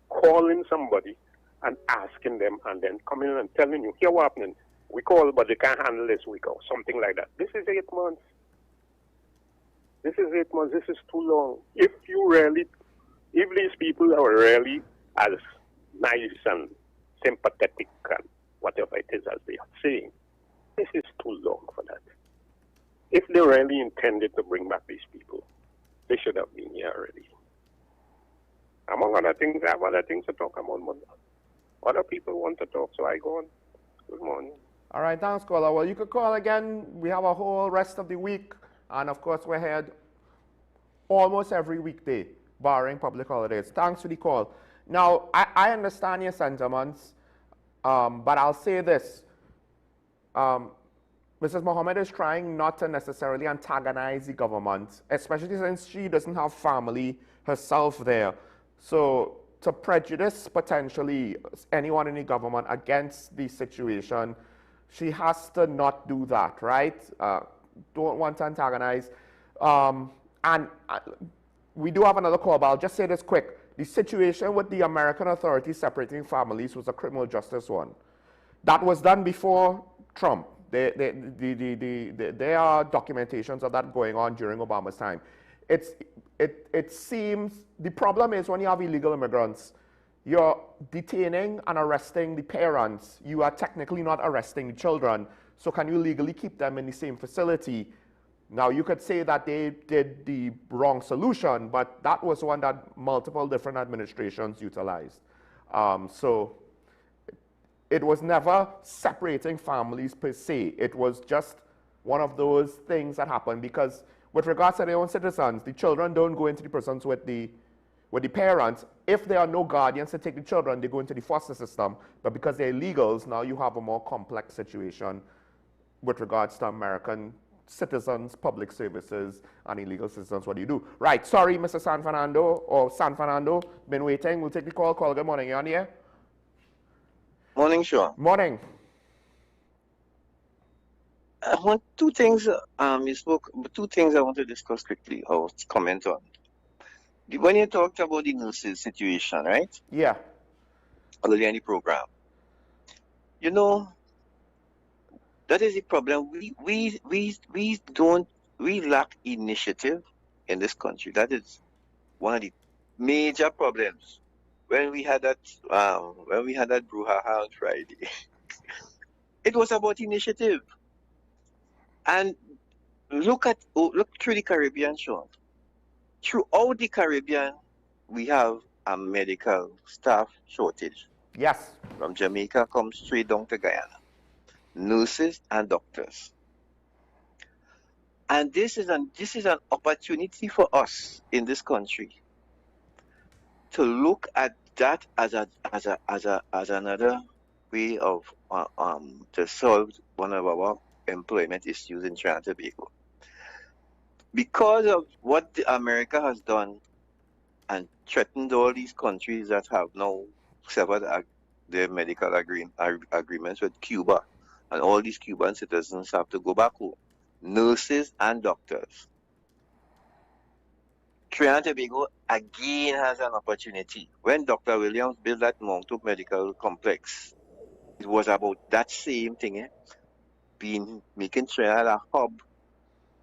calling somebody and asking them and then coming in and telling you, here what happening. We call, but they can't handle this week or something like that. This is 8 months. This is 8 months. This is too long. If these people are really as nice and sympathetic and whatever it is as they are saying, this is too long for that. If they really intended to bring back these people, they should have been here already. Among other things, I have other things to talk about, but other people want to talk, so I go on. Good morning. All right, thanks, caller. Well, you could call again. We have a whole rest of the week, and of course, we're here almost every weekday, barring public holidays. Thanks for the call. Now, I understand your sentiments, but I'll say this. Mrs. Mohammed is trying not to necessarily antagonize the government, especially since she doesn't have family herself there. So to prejudice potentially anyone in the government against the situation, she has to not do that, right? Don't want to antagonize. And we do have another call, but I'll just say this quick. The situation with the American authorities separating families was a criminal justice one. That was done before Trump. There are documentations of that going on during Obama's time. It seems, the problem is when you have illegal immigrants, you're detaining and arresting the parents. You are technically not arresting the children. So can you legally keep them in the same facility? Now, you could say that they did the wrong solution, but that was one that multiple different administrations utilized. So it was never separating families per se. It was just one of those things that happened because with regards to their own citizens, the children don't go into the prisons with the parents. If there are no guardians to take the children, they go into the foster system. But because they're illegals, now you have a more complex situation with regards to American citizens, public services, and illegal citizens. What do you do? Right, sorry, Mr. San Fernando, been waiting. We'll take the call. Call, good morning. You on here? Morning, Sean. Morning. I want two things. You spoke, but two things I want to discuss quickly or comment on. When you talked about the nurses situation, right? Yeah. Earlier in the program. You know, that is the problem. We lack initiative in this country. That is one of the major problems. When we had that brouhaha on Friday, it was about initiative. And look through the Caribbean, Sean. Throughout the Caribbean, we have a medical staff shortage. Yes. From Jamaica comes straight down to Guyana. Nurses and doctors. And this is an opportunity for us in this country to look at that as another way of to solve one of our employment issues in Trinidad and Tobago. Because of what America has done and threatened all these countries that have now severed their medical agreements with Cuba, and all these Cuban citizens have to go back home. Nurses and doctors. Trinidad and Tobago again has an opportunity. When Dr. Williams built that Mountain Medical Complex, it was about that same thing, making Trinidad a hub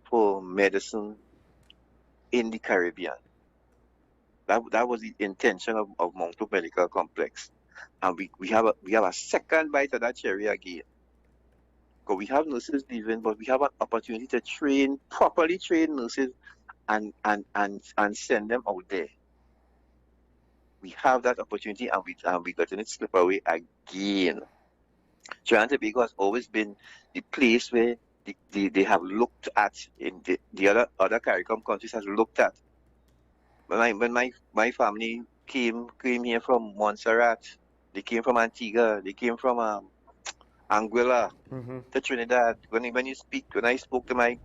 for medicine in the Caribbean. That was the intention of Moncton Medical Complex. And we have a second bite of that cherry again. Because we have nurses leaving, but we have an opportunity to properly train nurses and send them out there. We have that opportunity, and we letting it slip away again. Trinidad and Tobago has always been the place where they have looked at, in the other CARICOM countries has looked at. When my family came here from Montserrat, they came from Antigua, they came from Anguilla to Trinidad. When I spoke to my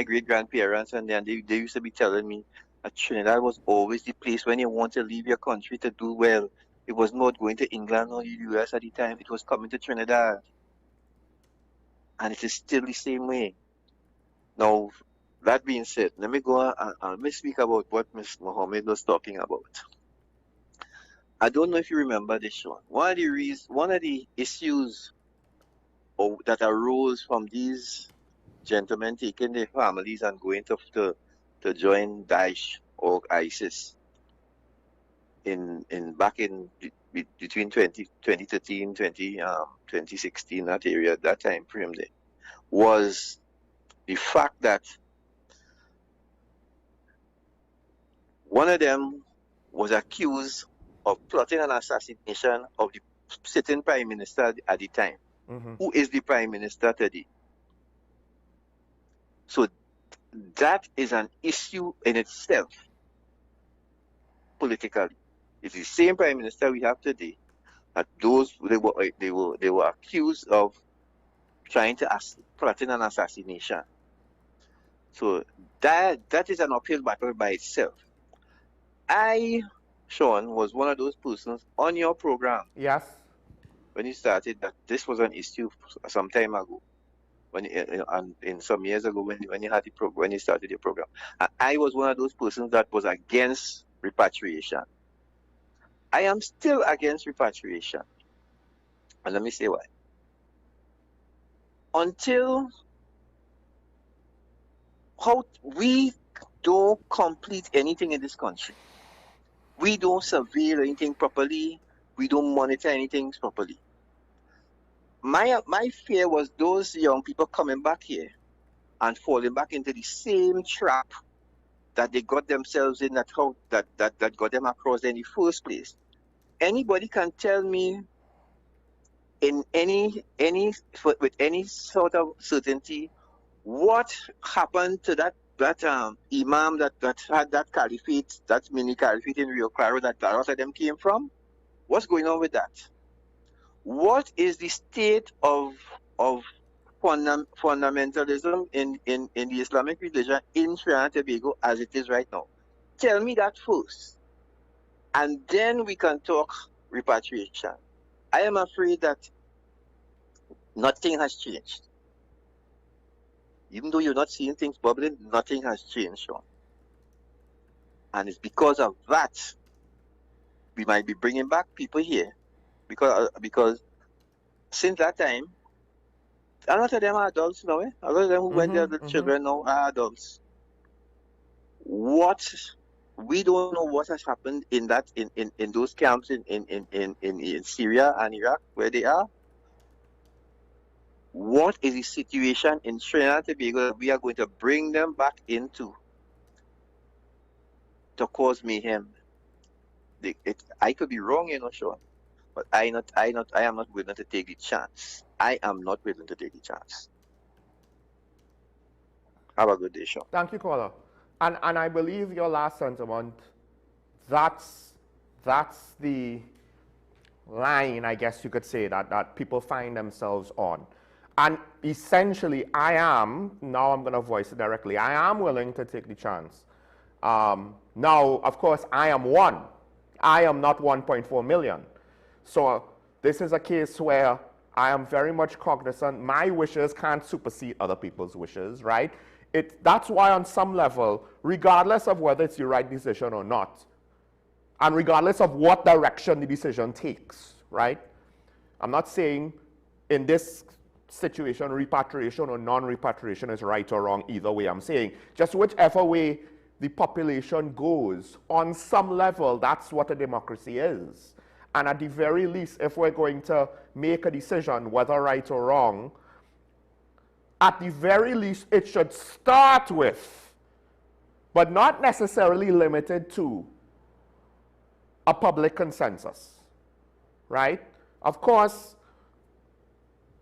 great grandparents, and then they used to be telling me that Trinidad was always the place when you want to leave your country to do well. It was not going to England or the US at the time, it was coming to Trinidad. And it is still the same way. Now, that being said, let me go and let me speak about what Ms. Mohammed was talking about. I don't know if you remember this one. One of the issues that arose from these gentlemen taking their families and going to join Daesh or ISIS back in between 2013, 2016, that area, that time frame there, was the fact that one of them was accused of plotting an assassination of the sitting prime minister at the time, who is the prime minister today. So that is an issue in itself, politically. It's the same prime minister we have today. That they were accused of trying to plotting an assassination. So that is an uphill battle by itself. Sean, was one of those persons on your program. Yes. When you started that this was an issue some time ago, in some years ago when you had the program, when you started your program. And I was one of those persons that was against repatriation. I am still against repatriation. And let me say why. Until we don't complete anything in this country, we don't surveil anything properly, we don't monitor anything properly. My fear was those young people coming back here and falling back into the same trap that they got themselves in, that got them across in the first place. Anybody can tell me with any sort of certainty what happened to that imam that had that caliphate, that mini caliphate in Rio Claro that a lot of them came from? What's going on with that? What is the state of fundamentalism in the Islamic religion in Trinidad and Tobago as it is right now? Tell me that first, and then we can talk repatriation. I am afraid that nothing has changed. Even though you're not seeing things bubbling, nothing has changed, Sean. And it's because of that we might be bringing back people here, because since that time, a lot of them are adults now. A lot of them who went there, the children now are adults. We don't know what has happened in those camps in Syria and Iraq where they are. What is the situation in Trinidad and Tobago that we are going to bring them back into to cause mayhem? I could be wrong, Sean, but I am not willing to take the chance. I am not willing to take the chance. Have a good day, Sean. Thank you, caller. And I believe your last sentiment, that's the line, I guess you could say, that people find themselves on. And essentially, now I'm going to voice it directly, I am willing to take the chance. Now, of course, I am one. I am not 1.4 million. So this is a case where I am very much cognizant. My wishes can't supersede other people's wishes, right? That's why on some level, regardless of whether it's the right decision or not, and regardless of what direction the decision takes, right? I'm not saying in this situation repatriation or non-repatriation is right or wrong either way. I'm saying just whichever way the population goes. On some level, that's what a democracy is. And at the very least, if we're going to make a decision, whether right or wrong, at the very least, it should start with, but not necessarily limited to, a public consensus, right? Of course,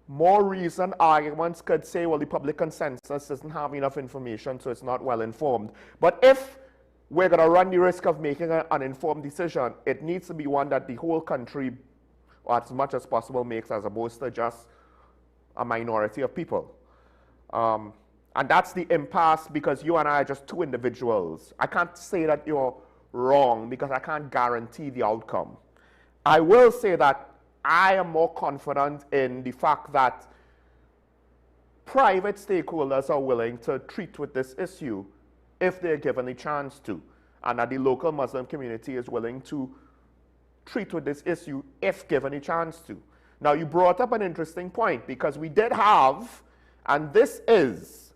more reasoned arguments could say, well, the public consensus doesn't have enough information, so it's not well informed. But if we're going to run the risk of making an uninformed decision, it needs to be one that the whole country, or as much as possible, makes, as opposed to just a minority of people. And that's the impasse, because you and I are just two individuals. I can't say that you're wrong because I can't guarantee the outcome. I will say that I am more confident in the fact that private stakeholders are willing to treat with this issue if they're given a chance to, and that the local Muslim community is willing to treat with this issue if given a chance to. Now, you brought up an interesting point, because we did have, and this is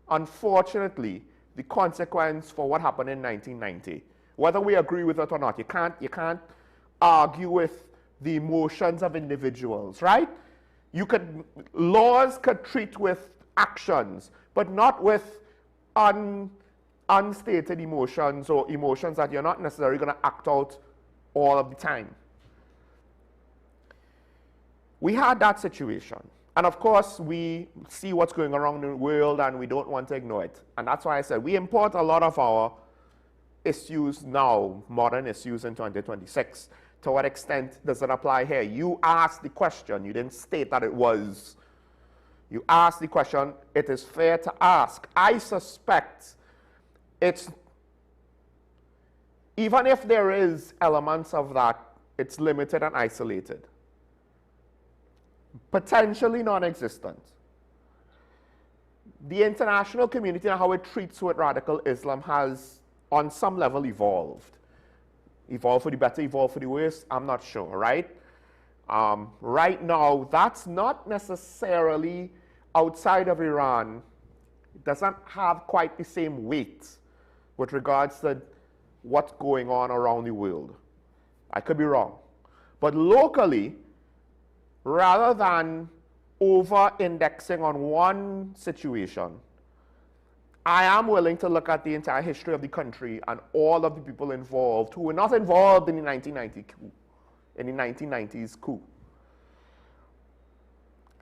unfortunately the consequence for what happened in 1990. Whether we agree with it or not, you can't argue with the emotions of individuals, right? Laws could treat with actions, but not with unstated emotions, or emotions that you're not necessarily going to act out all of the time. We had that situation. And of course, we see what's going around in the world and we don't want to ignore it. And that's why I said we import a lot of our issues now, modern issues in 2026. To what extent does it apply here? You asked the question. You didn't state that it was. You asked the question. It is fair to ask. I suspect it's, even if there is elements of that, it's limited and isolated. Potentially non-existent. The international community and how it treats with radical Islam has, on some level, evolved. Evolved for the better, evolved for the worse, I'm not sure, right? Right now, that's not necessarily outside of Iran. It doesn't have quite the same weight with regards to what's going on around the world. I could be wrong. But locally, rather than over-indexing on one situation, I am willing to look at the entire history of the country and all of the people involved who were not involved in the 1990 coup, in the 1990s coup.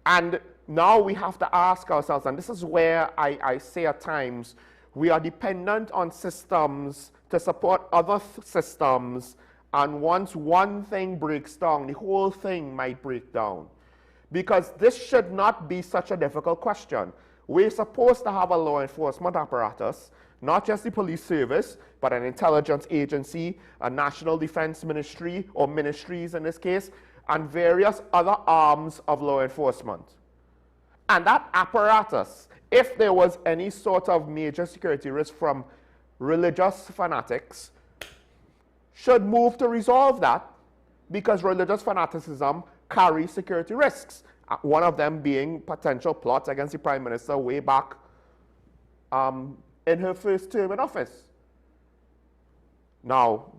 And now we have to ask ourselves, and this is where I say at times, we are dependent on systems to support other systems, and once one thing breaks down, the whole thing might break down. Because this should not be such a difficult question. We're supposed to have a law enforcement apparatus, not just the police service, but an intelligence agency, a national defense ministry, or ministries in this case, and various other arms of law enforcement. And that apparatus, if there was any sort of major security risk from religious fanatics, should move to resolve that, because religious fanaticism carries security risks. One of them being potential plots against the Prime Minister way back in her first term in office. Now,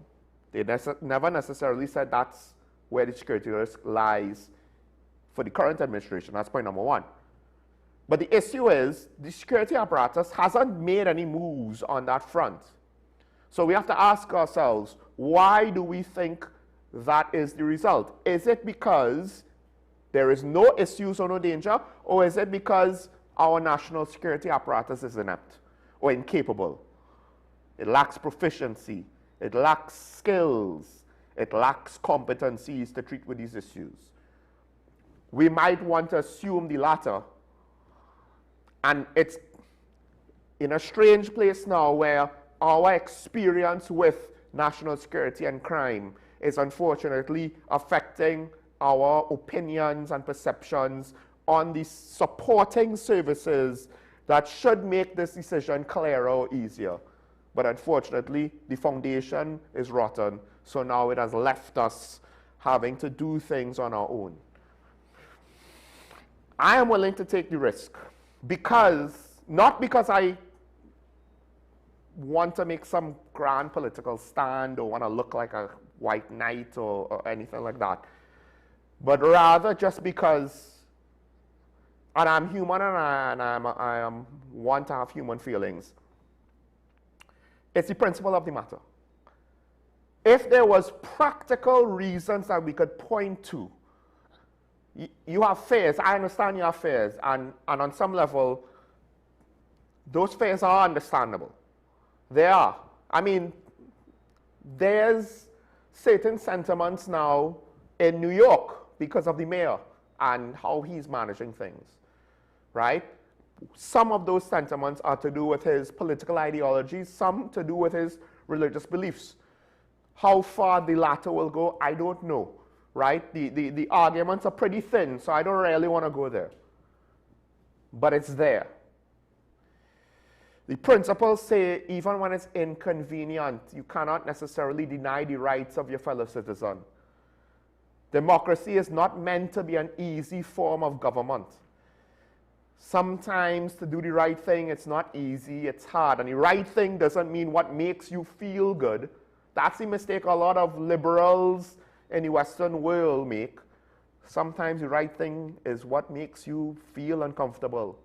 they never necessarily said that's where the security risk lies for the current administration. That's point number one. But the issue is the security apparatus hasn't made any moves on that front. So we have to ask ourselves, why do we think that is the result? Is it because there is no issues or no danger, or is it because our national security apparatus is inept or incapable? It lacks proficiency, it lacks skills, it lacks competencies to treat with these issues. We might want to assume the latter, and it's in a strange place now where our experience with national security and crime is unfortunately affecting our opinions and perceptions on the supporting services that should make this decision clearer or easier. But unfortunately, the foundation is rotten, so now it has left us having to do things on our own. I am willing to take the risk, because, not because I want to make some grand political stand or want to look like a white knight or anything like that, but rather just because, and I'm human and I want to have human feelings. It's the principle of the matter. If there was practical reasons that we could point to, you have fears, I understand you have fears, and on some level, those fears are understandable. They are. I mean, there's certain sentiments now in New York because of the mayor and how he's managing things, right? Some of those sentiments are to do with his political ideologies, some to do with his religious beliefs. How far the latter will go, I don't know, right? The arguments are pretty thin, so I don't really want to go there. But it's there. The principles say even when it's inconvenient, you cannot necessarily deny the rights of your fellow citizen. Democracy is not meant to be an easy form of government. Sometimes to do the right thing, it's not easy, it's hard. And the right thing doesn't mean what makes you feel good. That's the mistake a lot of liberals in the Western world make. Sometimes the right thing is what makes you feel uncomfortable.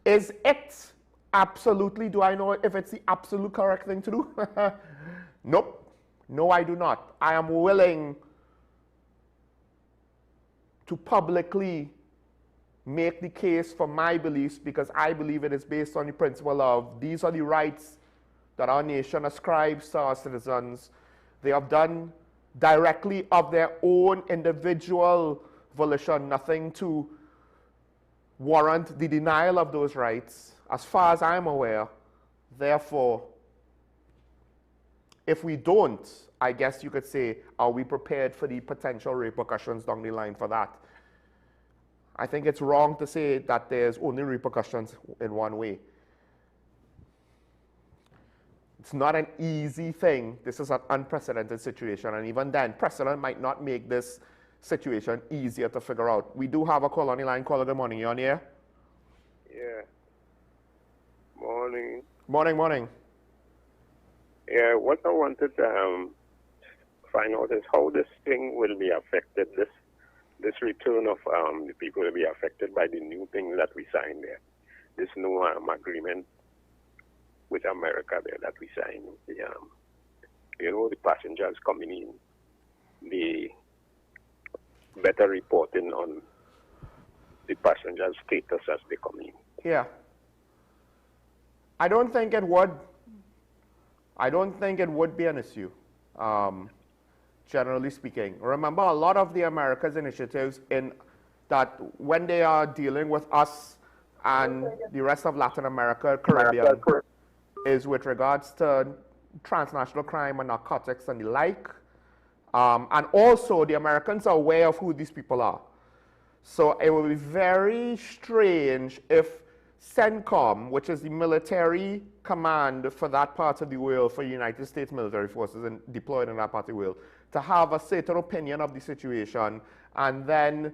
Is it absolutely, do I know if it's the absolute correct thing to do? Nope. No, I do not. I am willing to publicly make the case for my beliefs because I believe it is based on the principle of these are the rights that our nation ascribes to our citizens. They have done directly of their own individual volition, nothing to warrant the denial of those rights, as far as I'm aware. Therefore, if we don't, I guess you could say, are we prepared for the potential repercussions down the line for that? I think it's wrong to say that there's only repercussions in one way. It's not an easy thing. This is an unprecedented situation, and even then, precedent might not make this situation easier to figure out. We do have a call on the line. Caller, good morning. You on here? Yeah. Morning. Morning, morning. Yeah, what I wanted to find out is how this thing will be affected, this return of the people will be affected by the new thing that we signed there. This new agreement with America there that we signed. The passengers coming in, the better reporting on the passengers' status as they come in. Yeah. I don't think it would be an issue, generally speaking. Remember, a lot of the America's initiatives in that when they are dealing with us and the rest of Latin America, Caribbean, is with regards to transnational crime and narcotics and the like. And also, the Americans are aware of who these people are. So it would be very strange if CENTCOM, which is the military command for that part of the world, for United States military forces and deployed in that part of the world, to have a certain opinion of the situation, and then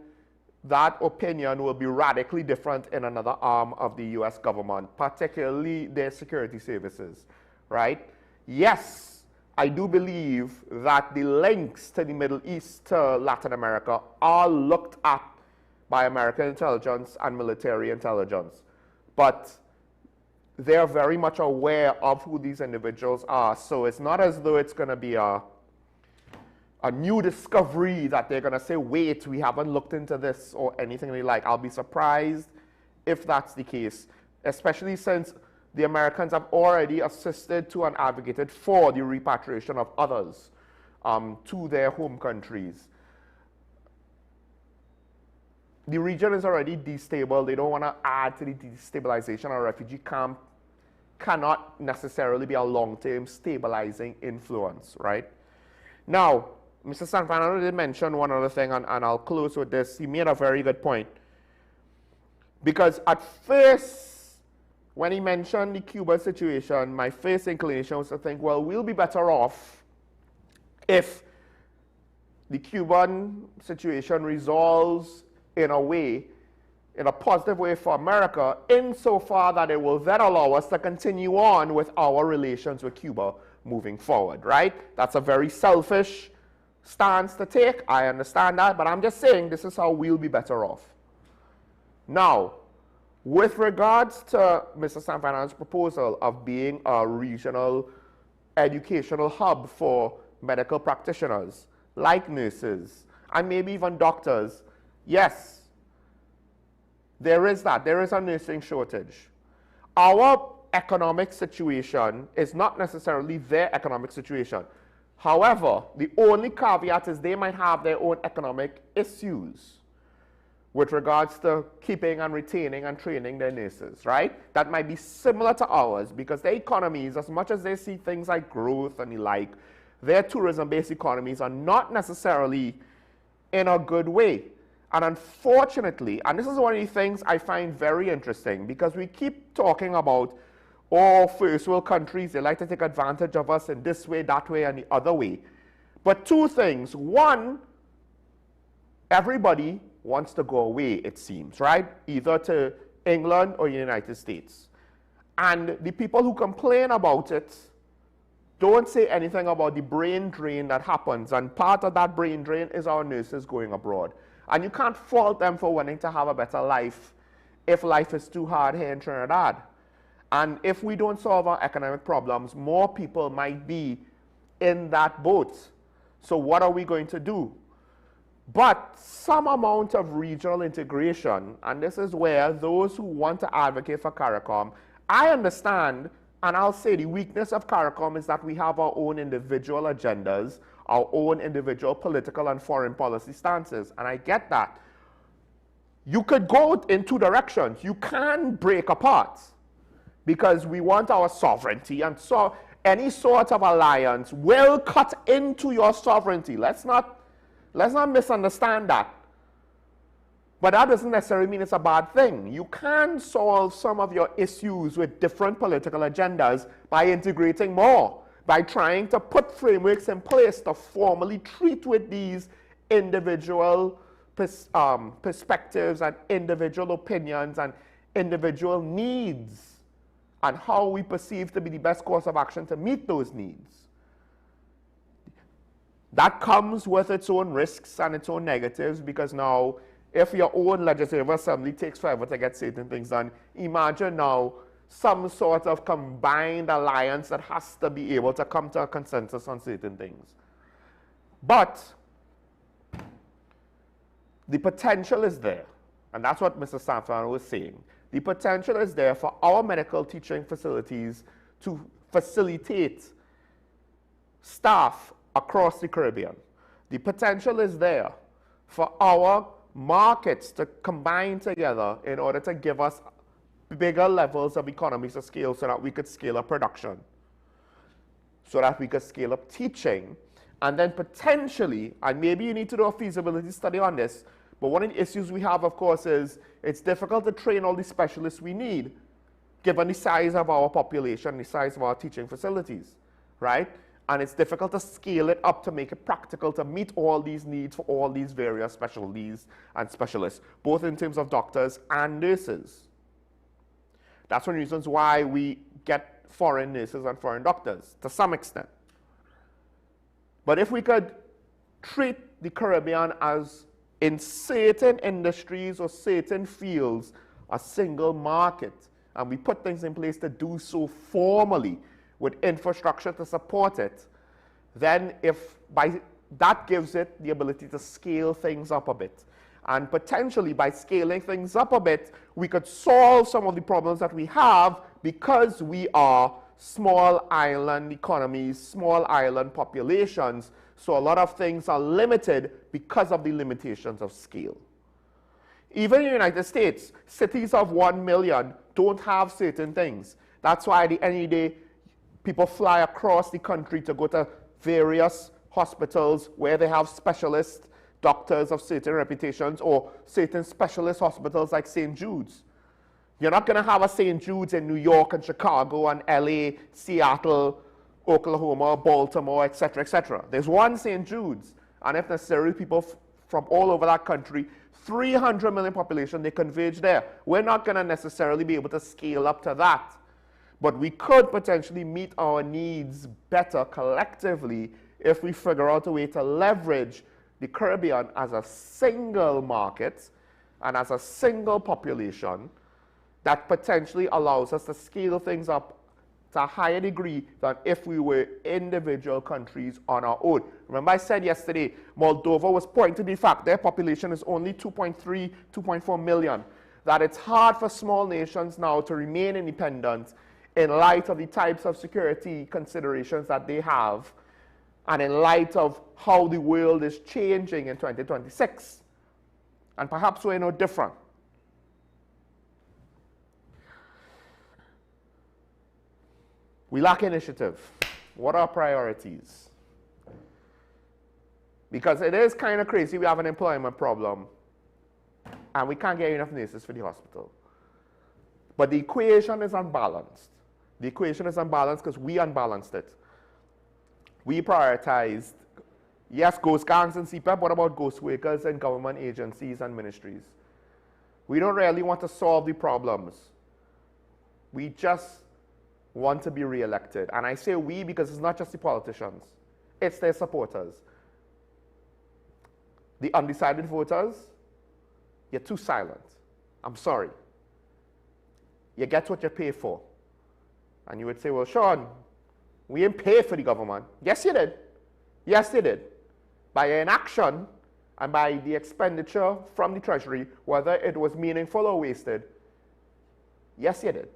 that opinion will be radically different in another arm of the US government, particularly their security services, right? Yes, I do believe that the links to the Middle East, to Latin America, are looked at by American intelligence and military intelligence. But they're very much aware of who these individuals are. So it's not as though it's going to be a new discovery that they're going to say, wait, we haven't looked into this or anything they like. I'll be surprised if that's the case, especially since the Americans have already assisted to and advocated for the repatriation of others to their home countries. The region is already destabilized. They don't want to add to the destabilization. A refugee camp cannot necessarily be a long-term stabilizing influence, right? Now, Mr. Sanfano did mention one other thing, and I'll close with this. He made a very good point. Because at first, when he mentioned the Cuban situation, my first inclination was to think, well, we'll be better off if the Cuban situation resolves in a way in a positive way for America, insofar that it will then allow us to continue on with our relations with Cuba moving forward, right? That's a very selfish stance to take. I understand that, but I'm just saying this is how we'll be better off. Now, with regards to Mr. Sanfanano's proposal of being a regional educational hub for medical practitioners, like nurses, and maybe even doctors, yes, there is that. There is a nursing shortage. Our economic situation is not necessarily their economic situation. However, the only caveat is they might have their own economic issues with regards to keeping and retaining and training their nurses, right? That might be similar to ours because their economies, as much as they see things like growth and the like, their tourism-based economies are not necessarily in a good way. And unfortunately, and this is one of the things I find very interesting, because we keep talking about, oh, first world countries, they like to take advantage of us in this way, that way, and the other way. But two things. One, everybody wants to go away, it seems, right? Either to England or the United States. And the people who complain about it don't say anything about the brain drain that happens. And part of that brain drain is our nurses going abroad. And you can't fault them for wanting to have a better life if life is too hard here in Trinidad. And if we don't solve our economic problems, more people might be in that boat. So what are we going to do? But some amount of regional integration, and this is where those who want to advocate for CARICOM, I understand, and I'll say the weakness of CARICOM is that we have our own individual agendas, our own individual political and foreign policy stances, and I get that. You could go in two directions. You can break apart because we want our sovereignty, and so any sort of alliance will cut into your sovereignty. Let's not misunderstand that. But that doesn't necessarily mean it's a bad thing. You can solve some of your issues with different political agendas by integrating more, by trying to put frameworks in place to formally treat with these individual perspectives and individual opinions and individual needs and how we perceive to be the best course of action to meet those needs. That comes with its own risks and its own negatives, because now if your own legislative assembly takes forever to get certain things done, imagine now some sort of combined alliance that has to be able to come to a consensus on certain things. But the potential is there, and that's what Mr. Sanfano was saying. The potential is there for our medical teaching facilities to facilitate staff across the Caribbean. The potential is there for our markets to combine together in order to give us bigger levels of economies of scale so that we could scale up production, so that we could scale up teaching, and then potentially, and maybe you need to do a feasibility study on this, but one of the issues we have, of course, is it's difficult to train all the specialists we need, given the size of our population, the size of our teaching facilities, right? And it's difficult to scale it up to make it practical to meet all these needs for all these various specialties and specialists, both in terms of doctors and nurses. That's one of the reasons why we get foreign nurses and foreign doctors, to some extent. But if we could treat the Caribbean as, in certain industries or certain fields, a single market, and we put things in place to do so formally, with infrastructure to support it, then that gives it the ability to scale things up a bit. And potentially by scaling things up a bit, we could solve some of the problems that we have because we are small island economies, small island populations, so a lot of things are limited because of the limitations of scale. Even in the United States, cities of 1 million don't have certain things. That's why at the end of the day, people fly across the country to go to various hospitals where they have specialist doctors of certain reputations or certain specialist hospitals like St. Jude's. You're not going to have a St. Jude's in New York and Chicago and LA, Seattle, Oklahoma, Baltimore, etc., etc. There's one St. Jude's, and if necessary, people from all over that country 300 million population, they converge there. We're not going to necessarily be able to scale up to that, but we could potentially meet our needs better collectively if we figure out a way to leverage the Caribbean as a single market and as a single population that potentially allows us to scale things up to a higher degree than if we were individual countries on our own. Remember I said yesterday, Moldova was pointing to the fact their population is only 2.3, 2.4 million, that it's hard for small nations now to remain independent in light of the types of security considerations that they have and in light of how the world is changing in 2026. And perhaps we're no different. We lack initiative. What are priorities? Because it is kind of crazy. We have an employment problem and we can't get enough nurses for the hospital. But the equation is unbalanced. The equation is unbalanced because we unbalanced it. We prioritized, yes, ghost gangs and CPAP. What about ghost workers and government agencies and ministries? We don't really want to solve the problems. We just want to be re-elected. And I say we because it's not just the politicians. It's their supporters. The undecided voters, you're too silent. I'm sorry. You get what you pay for. And you would say, well, Sean, we didn't pay for the government. Yes, you did. Yes, you did. By your inaction and by the expenditure from the Treasury, whether it was meaningful or wasted, yes, you did.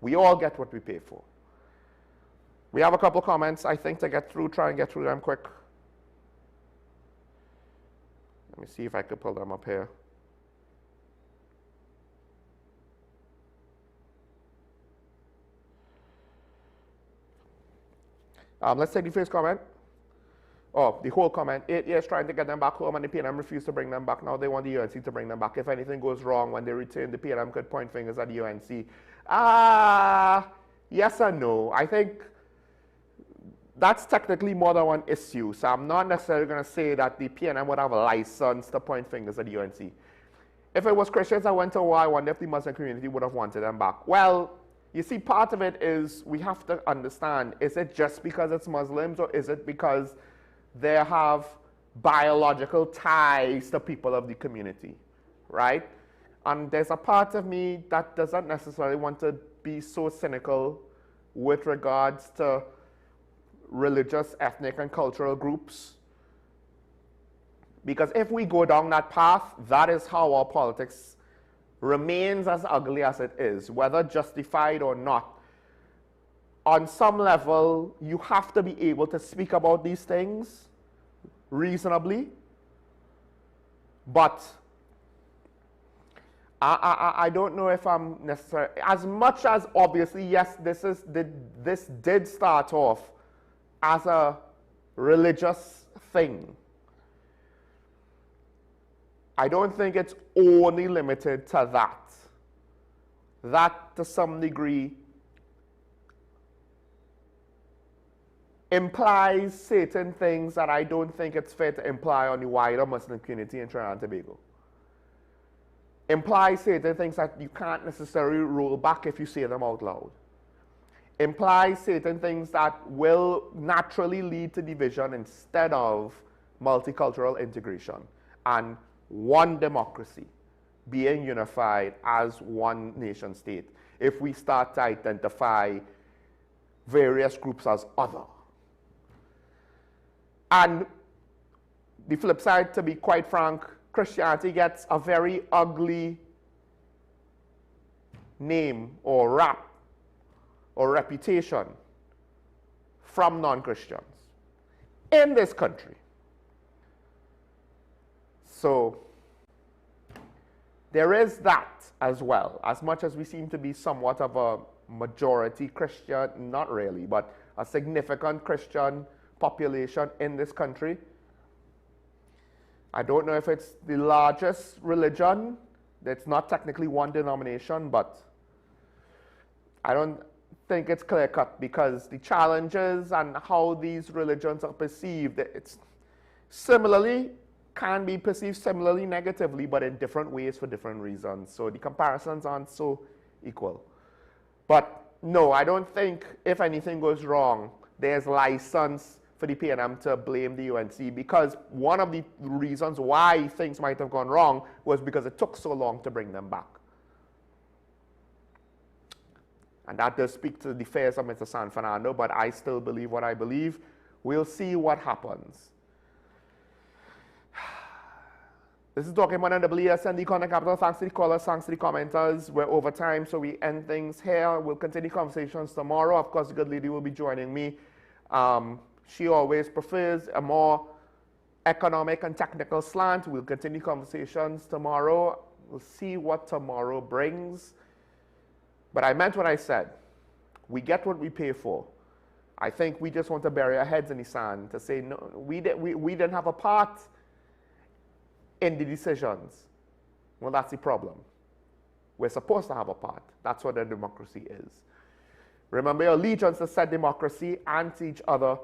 We all get what we pay for. We have a couple comments, I think, to get through. Try and get through them quick. Let me see if I could pull them up here. Let's take the first comment. Oh, the whole comment. 8 years trying to get them back home and the PNM refused to bring them back. Now they want the UNC to bring them back. If anything goes wrong when they return, the PNM could point fingers at the UNC. Yes and no. I think that's technically more than one issue. So I'm not necessarily going to say that the PNM would have a license to point fingers at the UNC. If it was Christians that went to war, I wonder if the Muslim community would have wanted them back. Well, you see, part of it is we have to understand, is it just because it's Muslims or is it because they have biological ties to people of the community, right? And there's a part of me that doesn't necessarily want to be so cynical with regards to religious, ethnic, and cultural groups. Because if we go down that path, that is how our politics remains as ugly as it is, whether justified or not. On some level, you have to be able to speak about these things reasonably, but I don't know if I'm necessarily, as much as obviously, yes, this did start off as a religious thing. I don't think it's only limited to that. That, to some degree, implies certain things that I don't think it's fair to imply on the wider Muslim community in Trinidad and Tobago. Implies certain things that you can't necessarily roll back if you say them out loud. Implies certain things that will naturally lead to division instead of multicultural integration and one democracy being unified as one nation state if we start to identify various groups as other. And the flip side, to be quite frank, Christianity gets a very ugly name or rap or reputation from non-Christians in this country. So there is that as well. As much as we seem to be somewhat of a majority Christian, not really, but a significant Christian population in this country, I don't know if it's the largest religion. It's not technically one denomination, but I don't think it's clear-cut because the challenges and how these religions are perceived, it's similarly, can be perceived similarly negatively, but in different ways for different reasons. So the comparisons aren't so equal. But no, I don't think if anything goes wrong, there's license for the PNM to blame the UNC, because one of the reasons why things might have gone wrong was because it took so long to bring them back. And that does speak to the fears of Mr. San Fernando, but I still believe what I believe. We'll see what happens. This is Talking Point on WSND Content Capital. Thanks to the callers, thanks to the commenters. We're over time, so we end things here. We'll continue conversations tomorrow. Of course, the good lady will be joining me. She always prefers a more economic and technical slant. We'll continue conversations tomorrow. We'll see what tomorrow brings. But I meant what I said. We get what we pay for. I think we just want to bury our heads in the sand to say, no, we didn't have a part in the decisions. Well, that's the problem. We're supposed to have a part. That's what a democracy is. Remember your allegiance to said democracy and to each other.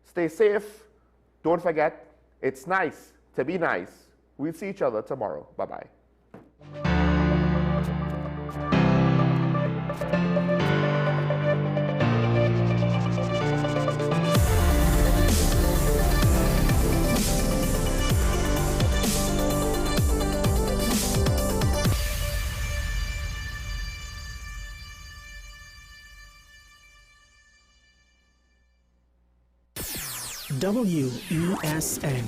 Stay safe. Don't forget, it's nice to be nice. We'll see each other tomorrow. Bye-bye. WESN